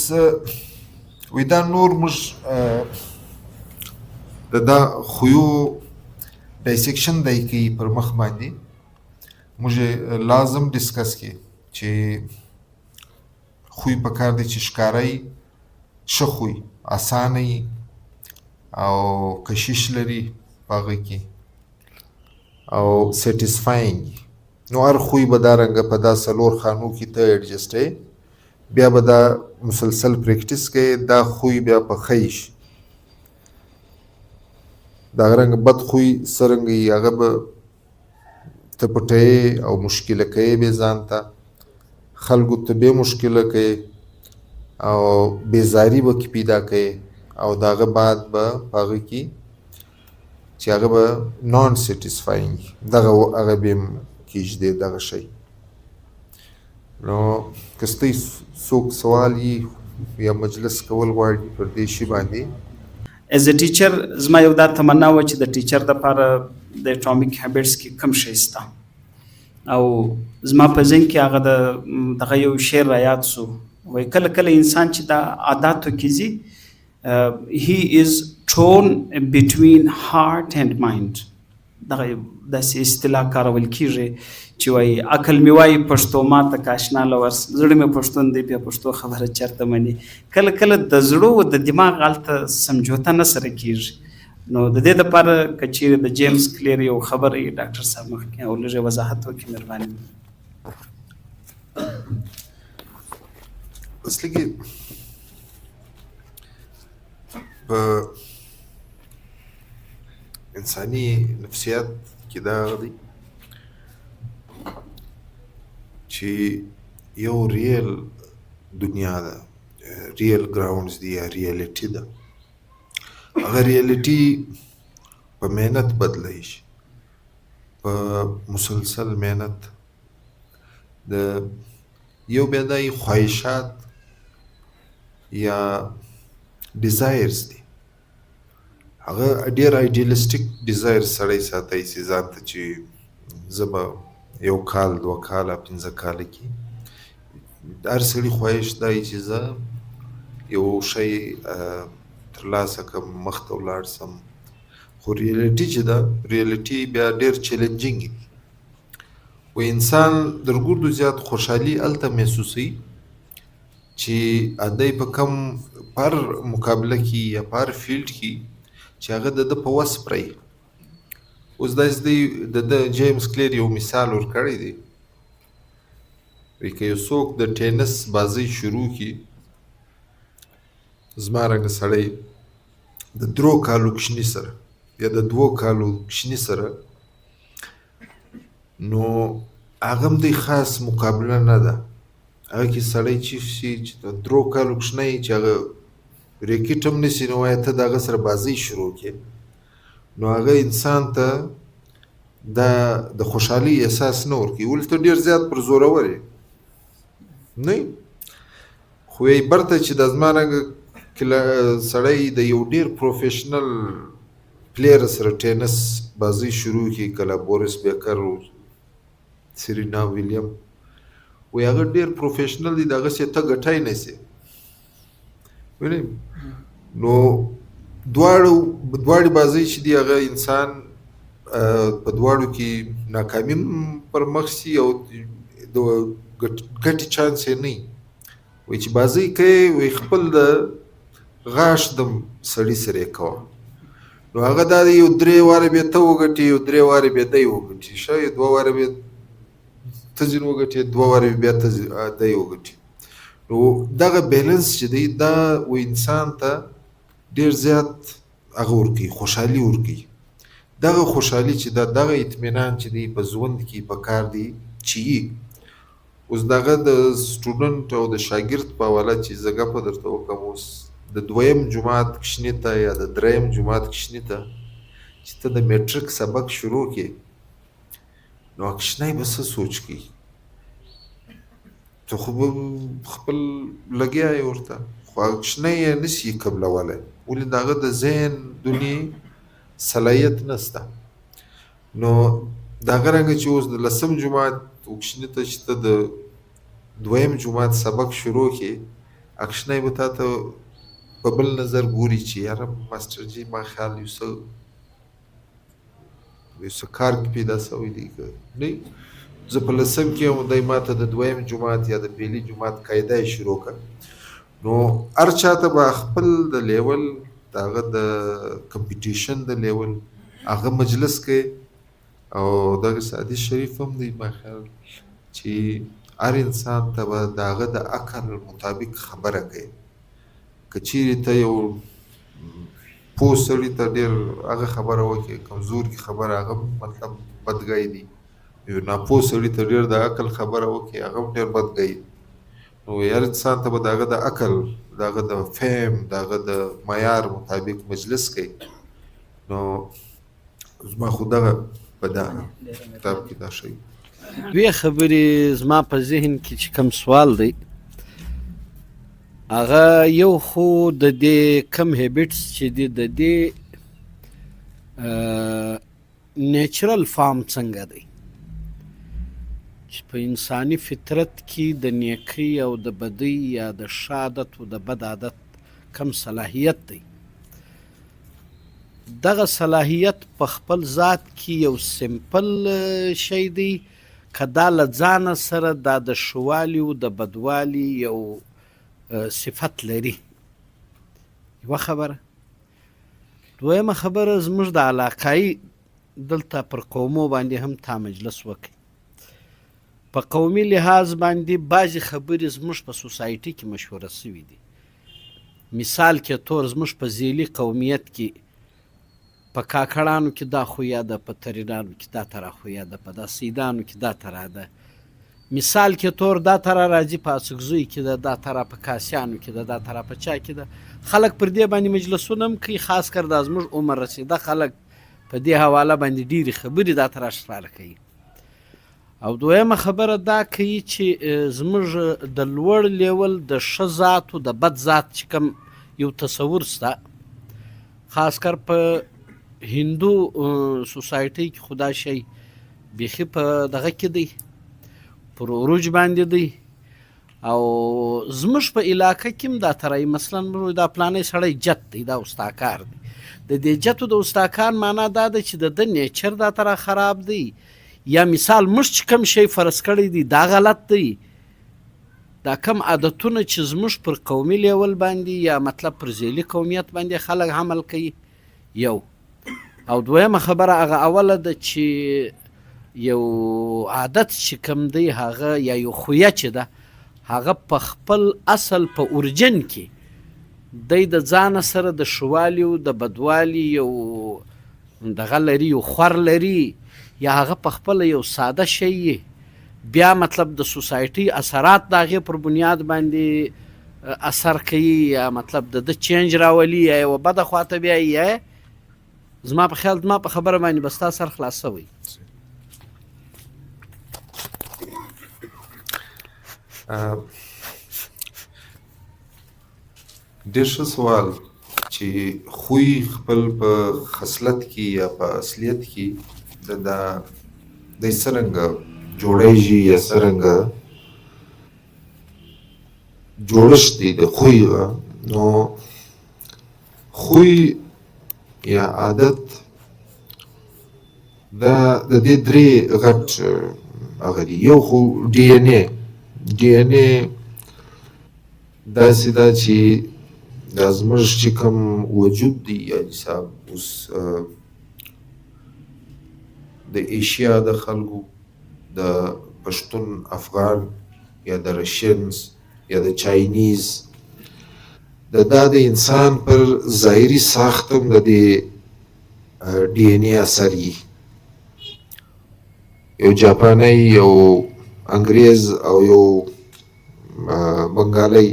وی دا نور موږ د دا خویو ډایسیکشن دی کوي پر مخ باندې موږ لازم ډسکس کې چې خوی په کار دی چې ښکاره یي ښه خوی اسانه یي او کشش لري په هغه کې او سیټسفاینګ. نو هر خوی به دا رنګه په دا څلور خانو کې ته ایډجسټ یې بیا به دا مسلسل پریکټیس کوي دا خوی بیا په ښه شي. دا رنګه بد خوی څرنګه یي هغه به ته پټوې او مشکله کوې بې ځان ته خلکو ته بې مشکله کوې او بېزاري به کې پیدا کوې او د هغه بعد به په هغه کې چې هغه به نان سیټسفاینګ دغه هغه به هم کېږدې دغه شی. نو که ستاسې څوک سوال یي یا مجلس کول غواړي پر دې شي باندې ایز ا ټیچر زما یو دا تمنا وه چې د ټیچر دپاره د اټامیک هیبټس کې کم شی شته او زما په ذهن کې هغه دغه یو شعر رایاد سو وایي کله کله انسان چې دا عاداتو کې ځي he is torn between heart and mind. دغه داسې اصطلاح کارول کېږي چې وایي عقل مې وایي پښتو ما ته کاشنا لورس زړه مې پښتون دی بیا پښتو خبره چېرته مني. کله کله د زړه و د دماغ هلته سمجوته نه سره کېږي. نو د دې دپاره که چیرې د جیمز کلیر یو خبر یې ډاکټر صاحب مخکې او لږ وضاحت وکړي مهرباني. اصلي کې په انساني نفسیات کې دا دی چې یو ریل دنیا ده ریل ګراونډز دي یا ریالیټي ده. هغه ریالیټي په محنت بدلی شي په مسلسل محنت د یو بیا دای خواهشات یا ډیزایرز دي هغه ډېر ایډیالسټیک ډیزایر سړی ساتي چې ځان ته چې زه به یو کال دوه کاله پنځه کاله کې هر سړي خواهش دی چې زه یو شی ترلاسه کړم مخ ته ولاړ سم. خو ریالیټي چې ده ریالیټي بیا ډېر چیلنجینګ وي و انسان در ګردو زیات خوشحالي هلته محسوسوي چې دی په کم پر مقابله کې یا پر فیلډ کې چې هغه د ده په وس پرې. اوس داسې دی د جیمز کلیر یو مثال ورکړی دی وایي که یو څوک د ټینس بازۍ شروع کړي زما رنګه سړی د 3 کالو کشني سره یا د 2 کالو کشني سره نو هغه هم دی خاص مقابله نه ده. هغه کې سړی چې شي چې د 3 کالو کشنی چې هغه ریکټ هم نیسي نو وایي ته د هغه سره بازۍ شروع کړې نو هغه انسان ته د خوشحالۍ احساس نه ورکوي ولې ته ډېر زیات پر زورور یې نه خو یې برته چې د زما رنګه سړی د یو ډېر پروفیشنل پلیر سره ټینس بازۍ شروع کړي کله بوریس بیکر سرینا ویلیم وایي هغه ډېر پروفیشنل دی د هغسې ته ګټی نه سي وینئ. نو دواړې بازۍ چې دي هغه انسان په دواړو کې ناکامي پر مخ سي او د ګټې چانس یې نه وي. وایي چې بازۍ کوې وایي خپل د غاښ د سړي سره یې کوه نو هغه دا دی یو 3 واره بیا ته وګټې یو 3 واره بیا دی وګټې ښه یو 2 واره بیا ته ځینې وګټې 2 واره بیا ته دی وګټې. نو دغه بیلنس چې دی دا و انسان ته ډېر زیات هغه ورکوي خوشحالي ورکوي. دغه خوشحالي چې دا دغه اطمینان چې دی په ژوند کې په کار دی چې یي اوس دغه د سټوډنټ او د شاګرد په حواله چې زه ګپه درته وکړم اوس د 2یم جماعت کشني ته یا د 3یم جماعت کشني ته چې ته د میټرک سبق شروع کړې نو کشنی به څه سوچ کوي ته خو به خپل لګیا یې ورته خو هغه کشنی یې نسي قبلولی ولې د هغه د ذهن دنیې صلاحیت نسته. نو د هغه رنګه چې اوس د 10م جماعت وکشنې ته چې ته د 2م جماعت سبق شروع کړې اکشنی به تا ته په بل نظر ګوري چې یاره ماسټر جي ما خیال یو څه کار کې پیدا سوی دی که نه زه په 10م کې یم دی ما ته د 2م جماعت یا د پیلي جماعت قاعده یې شروع کړه نو هر چاته به خپل د لیول د هغه د کمپټیشن د لیول هغه مجلس کې او دغه حدیث شریف هم دی ما خیال چې هر انسان ته به د هغه د عقل مطابق خبره کوي که چیرې ته یو پوه سړي ته ډېر هغه خبره وکړي کمزوري خبره هغه مطلب بدګی دی یو ناپوه سړي ته ډېر د عقل خبره وکړي هغه هم ډېر بدګی دی نو هر انسان ته به د هغه د عقل د هغه د فهم د هغه د معیار مطابق مجلس کوي نو زما خو دغه په دغه کتاب کې دا شی دوی خبرې زما په ذهن کې چې کوم سوال دی هغه یو خو د دې کم هیبټس چې دی د دې نیچرل فارم څنګه دی چې په انساني فطرت کې د نیکۍ او د بدۍ یا د ښه عادت او د بد عادت کم صلاحیت دی دغه صلاحیت په خپل ذات کې یو سمپل شی دی که دا له ځانه سره دا د ښوالي او د بدوالي یو صفت لري یوه خبره دویمه خبره زموږ د علاقایي دلته پر قومو باندې هم تا مجلس وکړي په قومي لحاظ باندې بعضې خبرې زموږ په سوسایټي کې مشهوره سوي دي مثال کې طور زموږ په زیلي قومیت کې په کاکړانو کې دا خویا ده په ترینانو کې دا تره خویا ده په دا سیدانو کې دا تره ده مثال کې طور دا تره راځي په اڅکزوی کې ده دا تره په کاسیانو کې ده دا تره په چا کې ده خلک پر دې باندې مجلسونه هم کوي خاص کر دا زموږ عمر رسیده خلک په دې حواله باندې ډېرې خبرې دا تره اشراره کوي او دویمه خبره دا کوي چې زموږ د لوړ لیول د ښه ذات او د بد ذات چې کوم یو تصور سته خاص کر په هندو سوسایټۍ کې خدا شی بیخي په دغه کې دی پر عروج باندې دی او زموږ په علاقه کې هم دا ترای مثلا دا پلانی سړی جت دی دا استاکار دی د دې جت او د استاکار معنا دا ده چې د نیچر دا تره خراب دی یا مثال موږ چې کوم شی فرض کړی دی دا غلط دی دا کم عادتونه چې زموږ پر قومي لیول باندې یا مطلب پر ذیلي قومیت باندې خلک عمل کوي یو او دویمه خبره هغه اوله ده چې یو عادت چې کوم دی هغه یا یو خویه چې ده هغه په خپل اصل په اورجن کې دی د ځانه سره د ښوالي او د بدوالي یو دغه لري یو خور لري یا هغه په خپله یو ساده شی بیا مطلب د سوسایټي اثرات د هغې پر بنیاد باندې اثر کوي یا مطلب د چینج راولي یا یوه بده خواته بیایي یا زما په خیال زما په خبره باندې به ستا سر خلاص شوی ډېر ښه سوال چې خوی خپل په خصلت کې یا په اصلیت کې د څرنګه جوړیږي یا څرنګه جوړښت دی د خوی نو خوی یا عادت دا د دې درې غټ هغه دي یو خو ډي ان اے داسې ده چې دا زموږ چې کوم وجود دی یعنې صاحب اوس د ایشیا د خلکو د پښتون افغان یا د رشینز یا د چاینیز دا د انسان پر ظاهري ساخت هم د دې ډي ان اے اثر وي یو جاپانی یو انګریز او یو بنګالی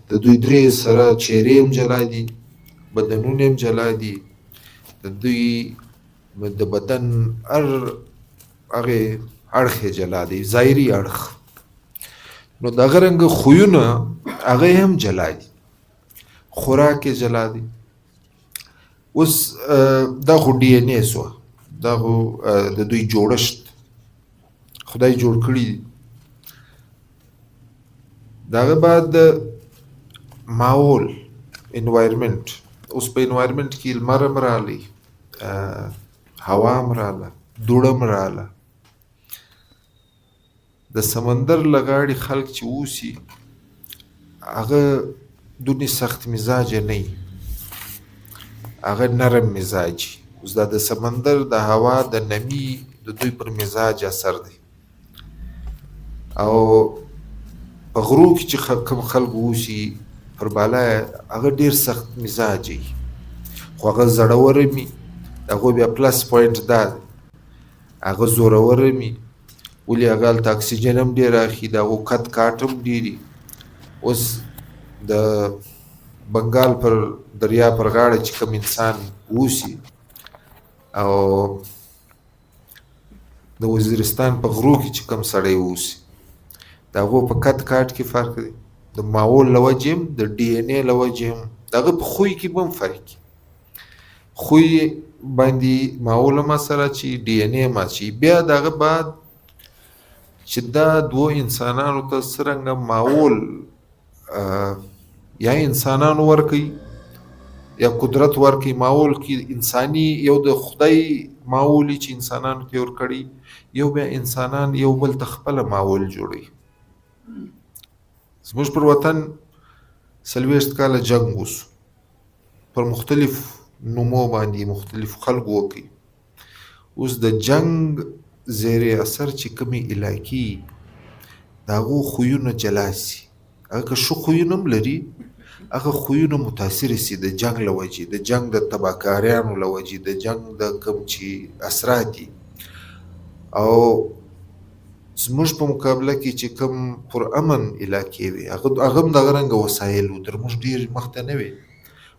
د دوی درې سره چهرې هم جلا دي بدنونه هم جلا دي د دوی د بدن هغې اړخ یې جلا دی ظاهري اړخ نو دغه رنګه خویونه هغه هم جلا دي خوراک یې جلا دی اوس دا خو ډي ان اے سوه دا خو د دوی جوړښت خدای جوړ کړي دي. د هغه بعد ماحول انوایرمنټ. اوس په انوایرمنټ کې لمر هم راغلی، هوا هم راغله، دوړه هم راغله. د سمندر له غاړې خلک چې اوسي هغه دونې سخت مزاجه نه وي، هغه نرم مزاجي. اوس دا د سمندر د هوا د نمی د دوی پر مزاج اثر دی. او په غرو کې چې کوم خلک اوسي پر بالا هغه ډیر سخت مزاجي، خو هغه زړور وي. د هغوی بیا پلس پوینټ دا دی هغه زورور وي، ولې هغه هلته اکسیجن هم ډېر اخلي، د هغو قد کاټ هم ډېر وي. اوس د بنګال پر دریا پر غاړه چې کوم انسان اوسي او د وزیرستان په غرو کې چې کوم سړی اوسي، د هغو په قد کاټ کې فرق دی، د ماحول له وجې هم، د ډي ان اے له وجې هم، د هغه په خوی کې به هم فرق وي. خوی باندې ماحول هم اثر اچوي، ډي ان اے هم اچوي. بیا د هغه بعد چې دا دوه انسانانو ته څرنګه ماحول یا انسانانو ورکوي یا قدرت ورکوي، ماحول کې انساني یو د خدای ماحول چې انسانانو ته ورکړي، یو بیا انسانان یو بل ته خپله ماحول جوړوي. زموږ پر وطن 40 کاله جنګ وسو، پر مختلف نومو باندې مختلف خلکو وکړي. اوس د جنګ زیر اثر چې کومې علاقې د هغو خویونه جلا سي، هغه که ښه خویونه هم لري هغه خویونه متاثره سي د جنګ له وجې، د جنګ د تباهکاریانو له وجې، د جنګ د کوم چې اثرات دي. او زموږ په مقابله کې چې کوم پر امن علاقې وي هغه هم دغه رنګه وسایل وو، تر موږ ډېر مخته نه وي،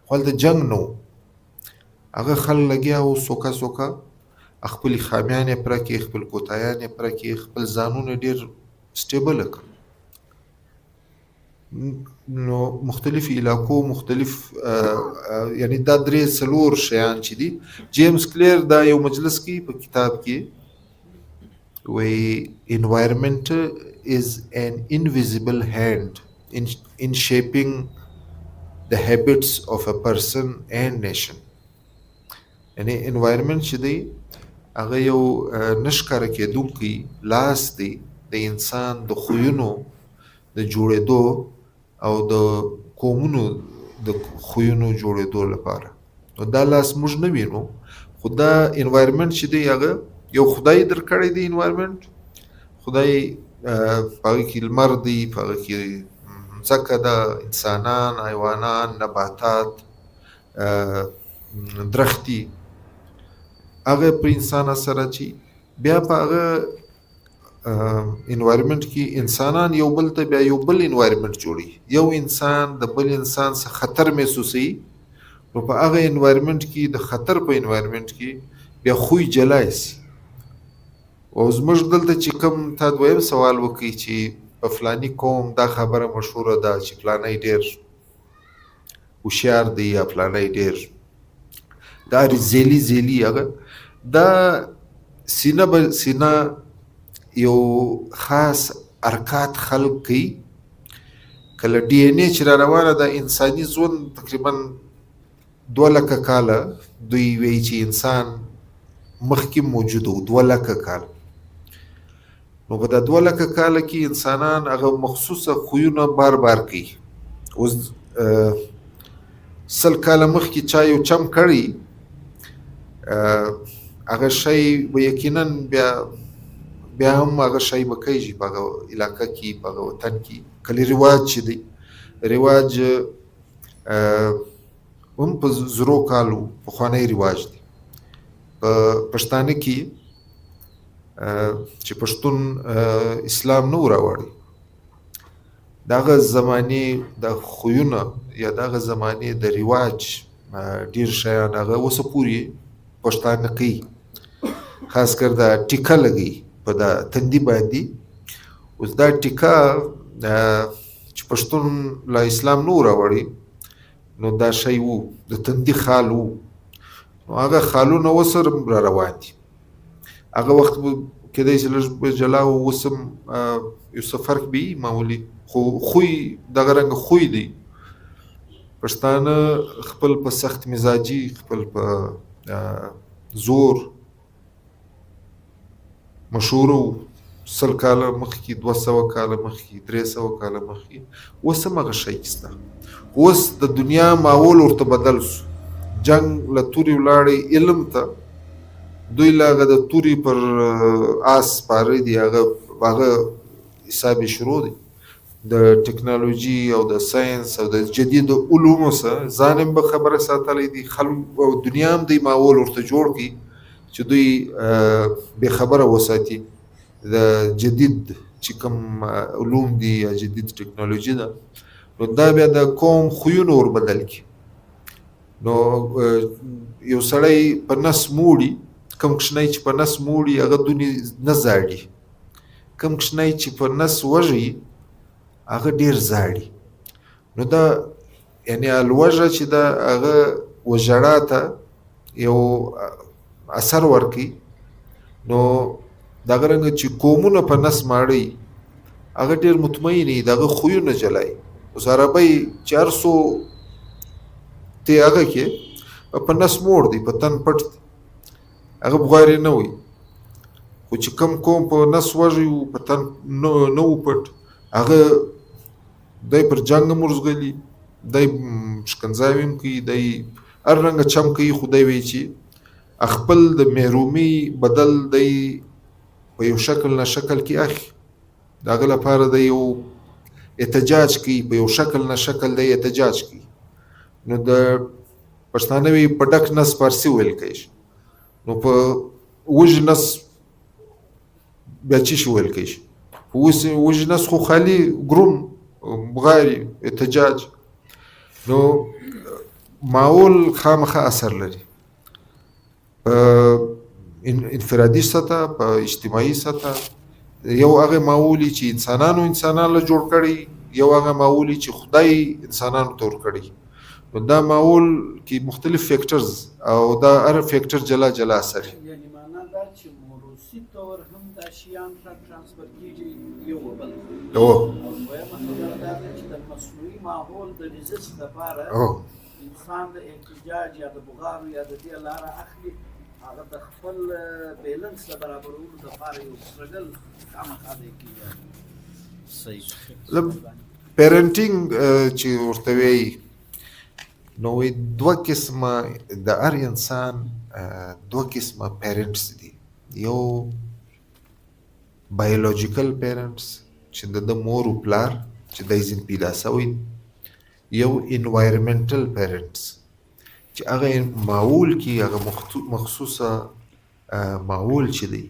خو هلته جنګ نه و. هغه خلک لګیا وو سوکه سوکه، خپلې خامیان یې پوره کړي، خپل کوتاهیان یې پوره کړي، خپل ځانونه ډېر سټیبله کړل. نو مختلف علاقو مختلف یعنی دا 3-4 شیان چې دي. جیمز کلیر دا یو مجلس کې په کتاب کې وایي environment is an invisible hand in shaping the habits of a person and nation. یعنی environment چې دی هغه یو نښکاره کېدونکی لاس دی د انسان د خویونو د جوړېدو او د قومونو د خویونو جوړېدو لپاره. نو دا لاس موږ نه وینو، خو دا انوایرمنټ چې دی هغه یو خدای درکړی دی. انوایرمنټ خدای په هغې کې لمر دی، په هغه کې ځمکه ده، انسانان، حیوانان، نباتات، درختي، هغه پر انسان اثر اچوي. بیا په هغه انوایرمنټ کې انسانان یو بل ته بیا یو بل انوایرمنټ جوړي، یو انسان د بل انسان څخه خطر محسوسوي، نو په هغه انوایرمنټ کې د خطر په انوایرمنټ کې بیا خوی جلای سي. او زموږ دلته چې کوم تا دویم سوال وکړي چې په فلاني قوم دا خبره مشهوره ده چې فلانی ډېر هوښیار دی یا فلانی ډېر دا زیلی هغه دا سینه به سینه یو خاص حرکات خلق کوي. کله ډي ان اے چې را روانه ده، انساني ژوند تقریبا 2 لکه کاله دوی وایي چې انسان مخکې موجود و، 2 لکه کاله. نو په دا 2 لکه کاله کې انسانان هغه مخصوصه خویونه بار بار کوي. اوس 100 کاله مخکې چا یو چم کړی، هغه شی به یقینا بیا هم هغه شی به کوي په هغه علاقه کې، په هغه وطن کې. کله رواج چې دی، رواج هم په 0 کالو پخوانی رواج دی. په پښتانه کې چې پښتون اسلام نه راوړي، دغه زمانې د خویونه یا دغه زمانې د رواج ډیر شیان هغه اوس پورې پښتانه کوي. خاص کر دا ټیکه لګي په دا تندي باندې. اوس دا ټیکه چې پښتون لا اسلام نه راوړي، نو دا شی وو د تندي خال وو، نو هغه خالونه اوس را روان دي. هغه وخت به کېدای شي لږ به جلا و، اوس هم یو څه فرق به وي معمولي، خو خوی دغه رنګه خوی دی. پښتانه خپل په سخت مزاجي، خپل په زور مشهور وو 100 کاله مخکې، 200 کاله مخکې، 300 کاله مخکې. اوس هم هغه شی سته. اوس د دنیا ماحول ورته بدل سو، جنگ له تورې ولاړې علم ته، دوی له هغه د تورې پر آس سپاره دي، هغه حساب یې شروع دی د ټکنالوژي او د ساینس او د جدید علومو سره. ځان هم به خبره ساتلی دي، خلک او دنیا هم دی ماحول ورته جوړ کړي چې دوی بې خبره وساتي د جدید چې کوم علوم دي یا جدید ټکنالوژي ده. نو دا بیا د قوم خویونه ور بدل کړي. نو یو سړی په نس موړي، کم کښنی چې په نس موړي هغه دونې نه زاړي، کم کښنی چې په نس وږي هغه ډېر زاړي. نو دا یعنی الوږه چې ده هغه وژړا ته یو اثر ورکوي. نو دغه رنګه چې قومونه په نس ماړی هغه ډېر مطمئن وي، دغه خویونه جلای. اوس عربی چې هر څو تی هغه کې په نس موړ دی، په تن پټ دی، هغه بغیر نه وي. خو چې کم قوم په نس وږي و په تن نه و پټ، هغه دی پر جنګ هم ورځغلي، دی شکنځاوي هم کوي، دی هر رنګه چم کوي. خو دی وایي چې خپل د محرومي بدل دی په یو شکل نه شکل کې اخلي. د هغه لپاره دی یو احتجاج کوي، په یو شکل نه شکل دی احتجاج کوي. نو د پښتانه وی په ډک نس فارسي ویل کوي، نو په وژ نس بیا څه شي ویل کوي؟ اوس وژ نس خو خالي ګروم بغاري احتجاج. نو ماحول خامخا اثر لري په انفرادي سطح، په اجتماعي سطح. یو هغه ماحول چې انسانانو له جوړ کړي، یو هغه ماحول چې خدای انسانانو ته ورکړي. نو دا ماحول کې مختلف فیکټرز او دا هر فیکټر جلا جلا اثر. یعنی معنا دا چې موروثي طور هم دا شیان ټرانسفر کیږي یو بل. او دویمه خبره دا ده چې د مصنوعي ماحول د ریزست لپاره انسان د احتجاج یا د بغارو یا د دې لاره اخلي، هغه د خپل بیلنس له برابرولو دپاره یو سټرګل خامخا دی کېږي. صحیح. پیرنټینګ چې ورته وایي، نو دوه قسمه د هر انسان دوه قسمه پیرنټس دي. یو بایولوژیکل پیرنټس چې د مور او پلار چې د ځین پیدا سوی، یو انوایرمنټل پیرنټس چې هغه ماحول کې هغه مخصوصه ماحول چې دی،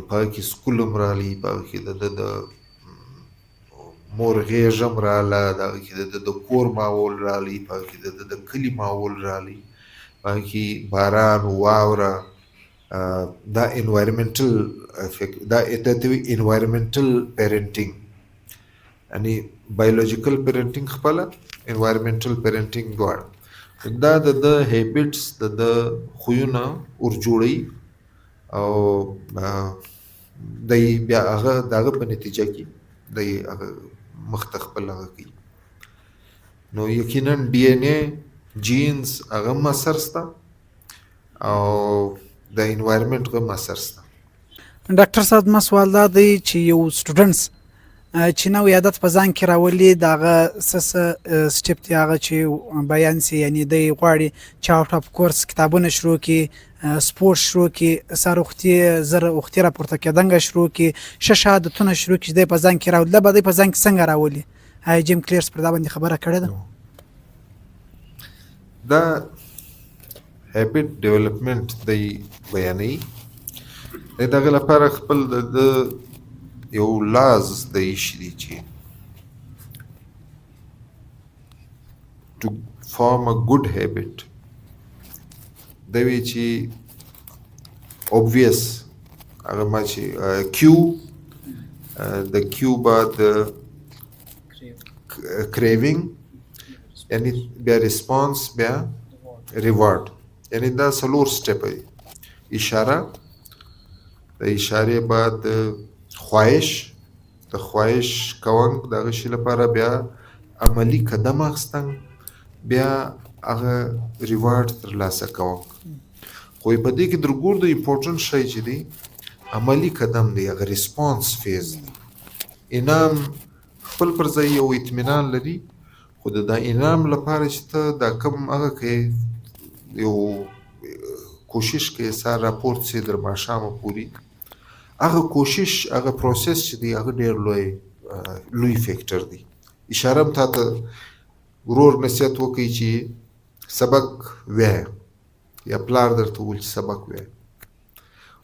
په هغه کې سکول هم راغلی، په هغه کې د مور غېږ هم راغله، د هغه کې د کور ماحول راغلی، په هغه کې د کلي ماحول راغلی، په هغه کې باران واوره. دا انوایرمنټل دا انوایرمنټل پیرنټینګ، یعنی بایولوژیکل پیرنټینګ خپله، انوایرمنټل پیرنټینګ دواړه. دا د هیبټس د خویونه ورجوړوي او دی بیا هغه د هغه په نتیجه کې دی هغه مخته خپل هغه کوي. نو یقینا ډي ان اے جینز هغه هم اثر شته او د انوایرمنټ هم اثر شته. ډاکټر صاحب ما سوال دا دی چې یو سټوډنټس چې نوی عادت په ځان کې راولي، د هغه څه سټپ دی هغه چې بیان سي، یعنی دی غواړي چې آوټ اف کورس کتابونه شروع کړي، سپورټ شروع کړي، ساروختي زر وختي راپورته کېدنګ شروع کړي، ښه عادتونه شروع کړي چې دی په ځان کې راولي. دا به دی په ځان کې څنګه راولي؟ جیم کلیرز پر دا باندې خبره کړې ده. دا هیبټ ډیولپمنټ دی بیانوي. دغه لپاره خپل د یو لاز د ایشي دی چې to form a good habit دی وی چې obvious هغه ما چې Q د Q بعد craving یعنی بیا response بیا reward، یعنی دا څلور سټپ دی: اشاره، د اشارې بعد د خواهش کوونک د هغه شي لپاره بیا عملی قدم اخیستن، بیا هغه ریوارډ ترلاسه کوونک. خو په دې کې د ګور د امپورټنټ شی چې دی عملی قدم دی، هغه ریسپانس فیز دی. انعام خپل پر ځای یو اطمینان لري، خو د دا انعام لپاره چې ته دا کم هغه کوې، یو کوشش کوې سهار راپورت سي در ماښامه پورې، هغه کوشش هغه پروسس چې دی هغه ډېر لوی فیکټر دی. اشاره هم تا ته ورور نصیحت وکړي چې سبق وایه، یا پلار درته وویل چې سبق وایه.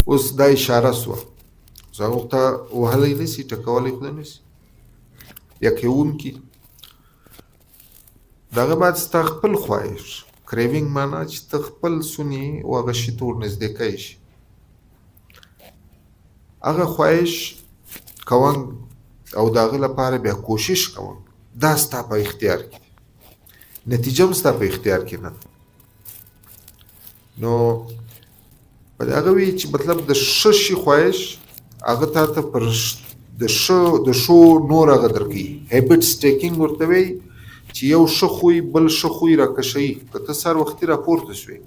اوس دا اشاره سوه، اوس هغه ته وهلی نه سي، ټکولی خو نه سي، یا کوونکي د هغه بعد ستا خپل خواهش کریوینګ معنا چې ته خپل سنې او هغه شي ته ورنږدې کوی شي. هغه خواهش کوونک او د هغه لپاره بیا کوشش کوونک، دا ستا په اختیار کې دی، نتیجه هم ستا په اختیار کې نه. نو په هغه وی چې مطلب د ښه شي خواهش هغه تا ته پر د ښو نور هغه درکوي. هیبټ سټیکینګ ورته وایي چې یو ښه خوی بل ښه خوی راکشوي. که ته سهار وختي راپورته شوې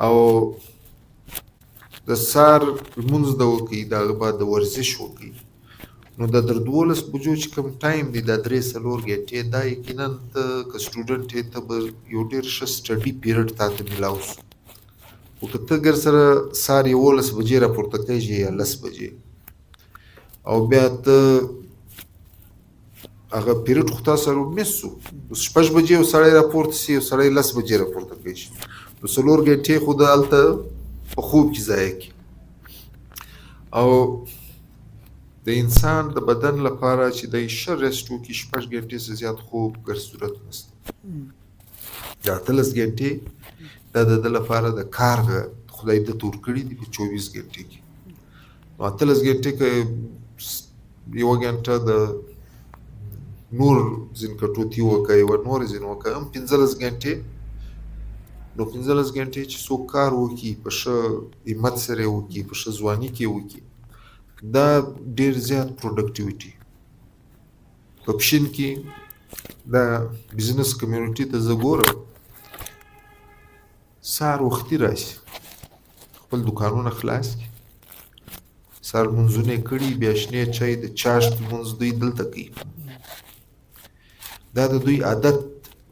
او د سهار لمونځ د وکړي، د هغه بعد د ورزش وکړي، نو د در 12 بجو چې کوم ټایم دی دا 3-4 ګنټې، دا یقینا ته که سټوډنټ یې ته به یو ډېر ښه سټډي پیریډ تا ته میلاو شو. خو که ته ګر سره سهار 11 بجې راپورته کېږي یا 10 بجې او بیا ته هغه پیریډ خو تا سره مس شو، 6 بجې یو سړی راپورته سي، یو سړی 10 بجې راپورته کېږي، نو 4 ګنټې خو د هلته په خوب کې ضایع کړي. او د انسان د بدن لپاره چې دی ښه ریسټ وکړي 6 ګنټې څه زیات خوب ګر صورت نشته. دا 18 ګنټې دا د ده لپاره د کار خدای دته ورکړي دي په 24 ګنټې کې. نو 18 ګنټې که یوه ګنټه د نور ځینکټوتي وکړه، یوه نور ځین وکړه، هم 15 ګنټې. نو 15 ګنټې چې څوک کار وکړي، په ښه همت سره یې وکړي، په ښه ځواني کې وکړي، دا ډېر زیات پروډکټیویټي. په پښین کې دا بزنس کمیونټي ته زه ګورم، سهار وختي راشي، خپل دوکانونه خلاص کړي، سهار لمونځونه یې کړي، بیا شنې چای د چاشت لمونځ دوی دلته کوي. دا د دوی عادت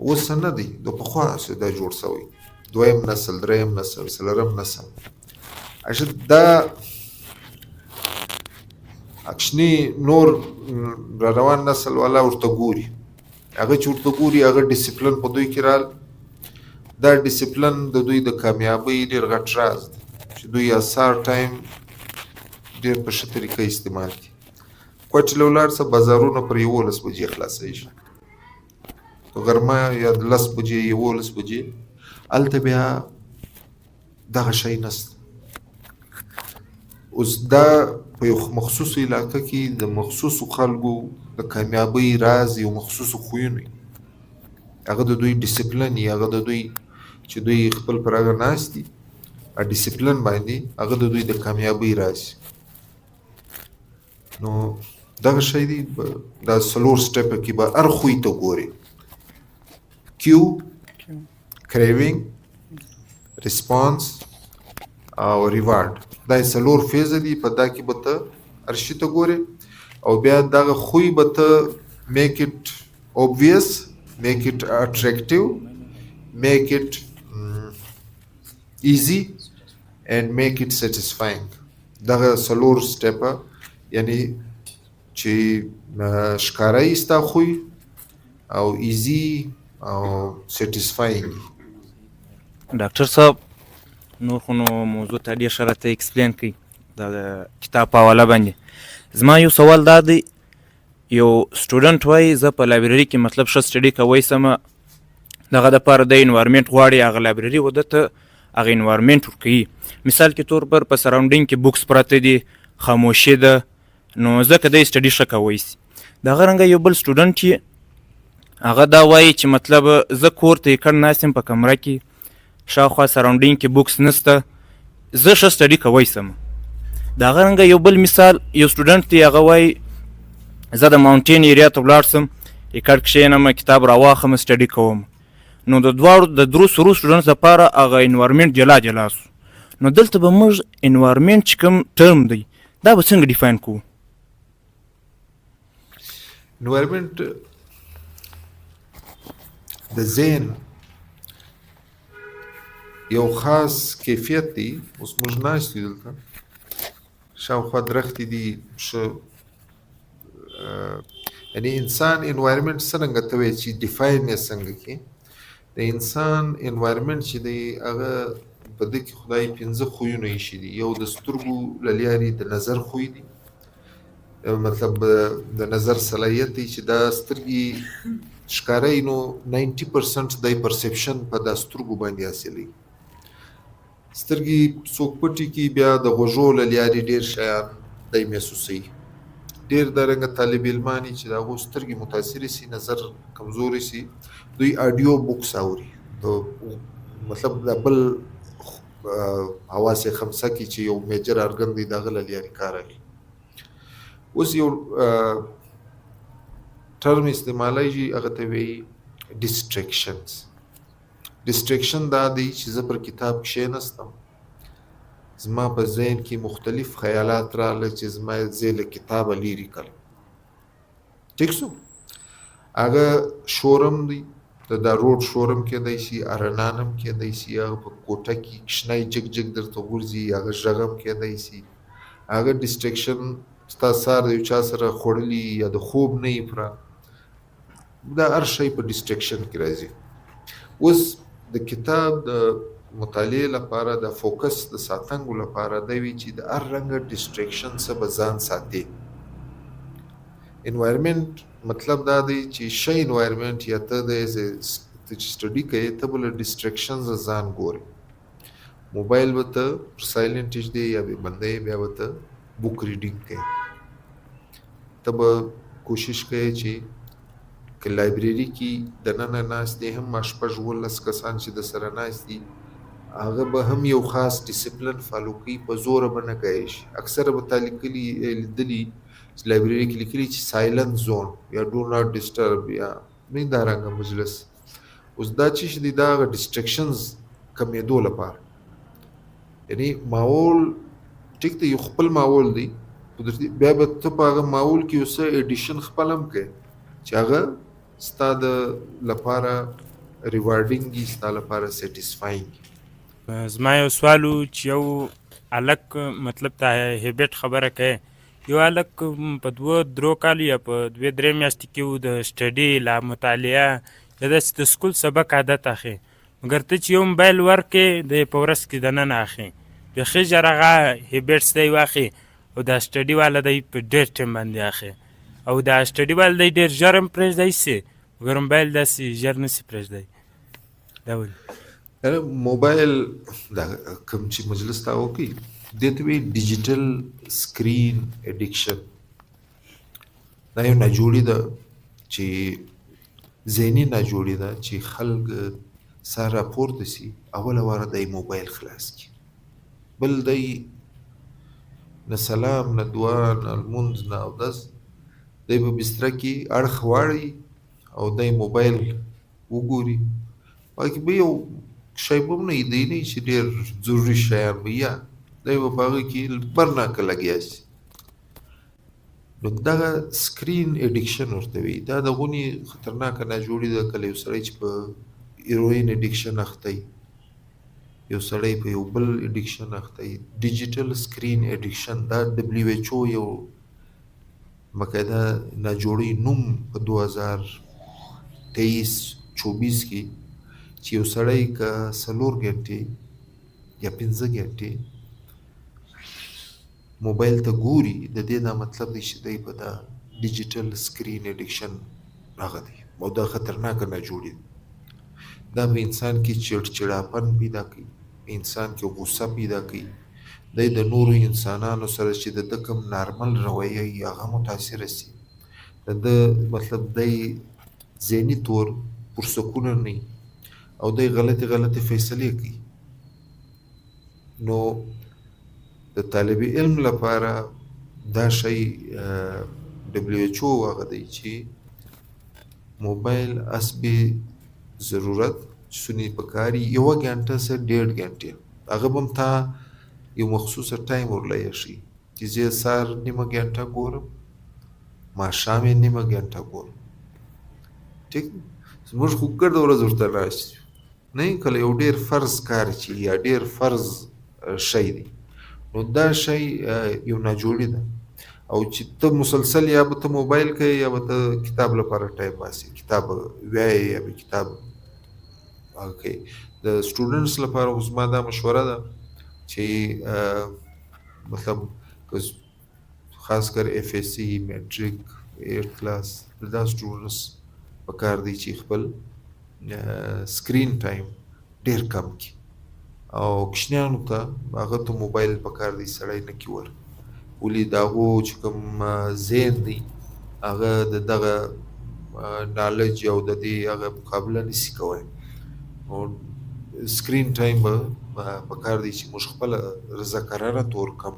اوس نه دی، د پخوا څخه دا جوړ شوی. 2م نسل، 3م نسل، 4م نسل، دا اکشنی نور را روان نسل والا ورته ګوري، هغه چې ورته ګوري هغه ډیسپلن په دوی کې رال. دا ډیسپلن د دوی د کامیابۍ ډېر غټ راز دی چې دوی سهار ټایم ډېر په ښه طریقه استعمال کړي. کوټې له ولاړ څه بازارونه پر 11 بجې خلاصېږي، غرمه یا 10 بجې 11 بجې، هلته بیا دغه شی نشته. اوس دا په یو مخصوص علاقه کې د مخصوصو خلکو د کامیابۍ راز یو مخصوصو خویونه، هغه د دوی ډیسپلن، هغه د دوی چې دوی خپل پر هغه ناست دي ډیسپلن باندې، هغه د دوی د کامیابۍ راز. نو دغه شی دی، دا 4 سټیپه کې به هر خوی ته ګوري: کیو، کریوینګ، ریسپانس او ریوارډ. دا 4 فیز دي، په دا کې به ته هر شي ته ګورې او بیا دغه خوی به ته میک اټ اوبویس، میک اټ اټریکټیو، میک اټ ایزی اینڈ میک اټ سیټسفاینګ. دغه 4 سټیپه یعنی چې ښکاره ستا خوی او ایزی او سیټسفاینګ. ډاکټر صاحب نور خو نو موضوع ته ډېر ښه راته ایکسپلین کړي د کتاب په حواله باندې. زما یو سوال دا دی، یو سټوډنټ وایي زه په لایبرري کې مطلب ښه سټډي کوی سمه، دغه دپاره د انوایرمنټ غواړي، هغه لایبرري و ده ته هغه انوایرمنټ ورکوي. مثال کې طور پر په سراونډینګ کې بوکس پراته دي، خاموشي ده، نو ځکه دی سټډي ښه کوی سي. دغه رنګه یو بل سټوډنټ چې هغه دا وایي چې مطلب زه کور ته یې کړ ناست یم په کمره کې، شاوخوا سراونډینګ کې بوکس نسته، زه ښه سټډي کوی سم. د هغه رنګه یو بل مثال یو سټوډنټ دی هغه وایي زه د ماونټین ایریا ته ولاړ سم یکړ کښېنم کتاب راواخلم سټډي کوم. نو د درو سرو سټوډنټس لپاره هغه انوایرمنټ جلا جلا سو. نو دلته به موږ انوایرمنټ چې کوم ټرم دی دا به څنګه ډیفاین کوو؟ انوایرمنټ د ذهن یو خاص کیفیت دی. اوس موږ ناست یو دلته شاوخوا درختې دي یعنی انسان انوایرمنټ څرنګه ته وایي چې ډیفاین یې څنګه کړي. د انسان انوایرمنټ چې دی هغه په ده کې خدای 5 خویونه ایښي دي. یو د سترګو له لارې د نظر خوی دی، مطلب د نظر صلاحیت دی چې دا سترګې ښکاره نو 90% د پرسپشن په دا سترګو باندې حاصلوي. سترګې څوک پټي کې بیا د غوږو له لارې ډېر شیان دی محسوسوي. ډېر د رنګه طالب علمانې چې د هغو سترګې متاثرې سي، نظر کمزورې سي، دوی آډیو بکس اوري. مطلب د بل حواس خمسه کې چې یو میجر ارګن دی د هغه له لارې کار اخلي. اوس یو ټرم استعمالیږي هغه ته وایي ډسټریکشنز. ډسټریکشن دا دی چې زه پر کتاب کښېنستم، زما په ذهن کې مختلف خیالات راغله چې زما زه له کتابه لیرې کړم. ټیک شو؟ هغه شورم دی، د دا روډ شورم کېدی شي، ارنان هم کېدی شي، هغه په کوټه کې کښنی جګ جګ درته غورځي، هغه غږ هم کېدی شي. هغه ډسټریکشن ستا سهار د یو چا سره خوړلي یا د خوب نه یې پوره، دا هر شی په ډسټریکشن کې راځي. اوس د کتاب د مطالعې لپاره د فوکس د ساتنګو لپاره دا وي چې د هر رنګه ډسټریکشن څخه به ځان ساتي. انوایرمنټ مطلب دا دی چې شی انوایرمنټ یا ته د سټډي کوې ته به له ډسټریکشنز ځان ګورې. موبایل به ته پر سایلنټ ایږدې یا به بندوې، بیا به ته بک ریډینګ کوې. ته به کوشش کوې چې که لایبرري کې دننه ناست دی هم 18 کسان چې د سره ناست دي هغه به هم یو خاص ډیسپلن فالو کوي، په زوره به نه کوی شي. اکثره به تا لیدلي چې لایبرري کې لیکلي چې سایلنت زون یا ډو ناټ ډسټرب یا نه دا رنګه مجلس. اوس دا چې دی دا هغه ډسټریکشنز کمېدو لپاره، یعنی ماحول ټیک دی، یو خپل ماحول دی، بیا به ته په هغه ماحول کې یو څه ایډیشن خپل هم کوې چې هغه ستا د لپاره ریوارډینګ وي، ستا لپاره سیټسفاینګ. زما یو سوال و چې یو هلک مطلب ته هیبټ خبره کوي، یو هلک په 2-3 کالو یا په 2-3 میاشتې کې و د سټډي لا مطالعه یا داسې د سکول سبق عادت اخلي، مګر ته چې یو موبایل ورکې د په ورځ کې دننه اخلي بیخي ژر هغه هیبټس دی واخلي او دا سټډي والا دی په ډېر ټایم باندې اخلي او دا سټډي والا دی ډېر ژر هم پرېږدی سي، مګر موبایل داسې ژر نه سي پرېږدی. دا ولې؟ موبایل دا کوم چې مجلس تا وکړي دې ته وایي ډیجیټل سکرین اډیکشن. دا یو ناجوړي ده چې ذهني ناجوړي ده چې خلک سهار راپورته سي اوله واره دی موبایل خلاص کړي، بل دی نه سلام نه دعا نه لمونځ نه اودس، دی په بستره کې اړخ واړوي او دی موبایل وګوري. پکې به یو شی به هم نه وي، دی نه چې ډېر ضروري شیان به یا دی به په هغه کې برناکه لګیا شي. نو دغه سکرین اډیکشن ورته وایي. دا د غونې خطرناکه ناجوړي ده. کله یو سړی چې په هیروین اډیکشن اخته وي، یو سړی په یو بل اډیکشن اخته وي. ډیجیټل سکرین اډیکشن دا WHO یو باقاعده ناجوړي نوم په 2023-24 کې چې یو سړی که 4 غنټې یا 5 غنټې موبایل ته ګوري، د دې دا مطلب دی چې دی په دا ډیجیټل سکرین اډیکشن راغلی او دا خطرناکه ناجوړي ده. دا په انسان کې چړچړاپن پیدا کوي، انسان کې غصه پیدا کوي، دی د نورو انسانانو سره چې د کوم نارمل رویه وي هغه متاثره سي، د مطلب دی ذهني طور پرسکونه نه او دی غلطې فیصلې کوي. نو د طالب علم لپاره دا شی WHO هغه دی چې موبایل حسب ضرورت سنی پکاري 1 غنټه سه 1.5 غنټه هغه هم تا یو مخصوصه ټایم ورلای شي چې زه سار نیمه غنټه ګورم ماښام یې نیمه غنټه ګورم ټیک زموږ خو ګرد ورځ ورته راشي نه کله یو ډیر فرض کار چې یا ډیر فرض شی دی نو دا شی یو ناجوړی ده او چې ته مسلسل یا به ته موبایل کوي یا به ته کتاب لپاره ټایم باسي کتاب وایي یا به کتاب اوکې د سټوډنټس لپاره اوس ما دا مشوره ده چې مطلب خاص کر اف ایس سی میټریک 8 کلاس دا سټوډنټس په کار دی چې خپل سکرین ټایم ډیر کم کړي او کشنیانو ته هغه ته موبایل په کار دی سړی نه کی ور ولې دا هغو چې کوم ذهن دی هغه د دغه نالج او د دې هغه مقابله نشي کولی او سکرین ټایم به په کار دی چې موږ خپله رضاکارانه طور کم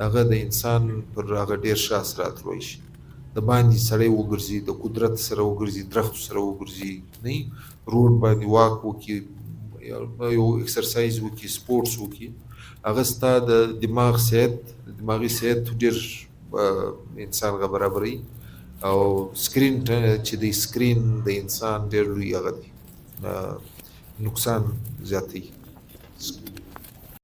هغه د انسان پر هغه ډېر ښه اثرات روی شي د باندې سړی وګرځي د قدرت سره وګرځي درختو سره وګرځي نه روډ باندې واک وکړي یو اکسرسایز وکړي سپورټس وکړي هغه ستا د دماغ صحت دماغي صحت ډېر انسان غ برابروي او سکرین چې د سکرین د انسان ډېر لوی هغه دی نقصان زیاتوي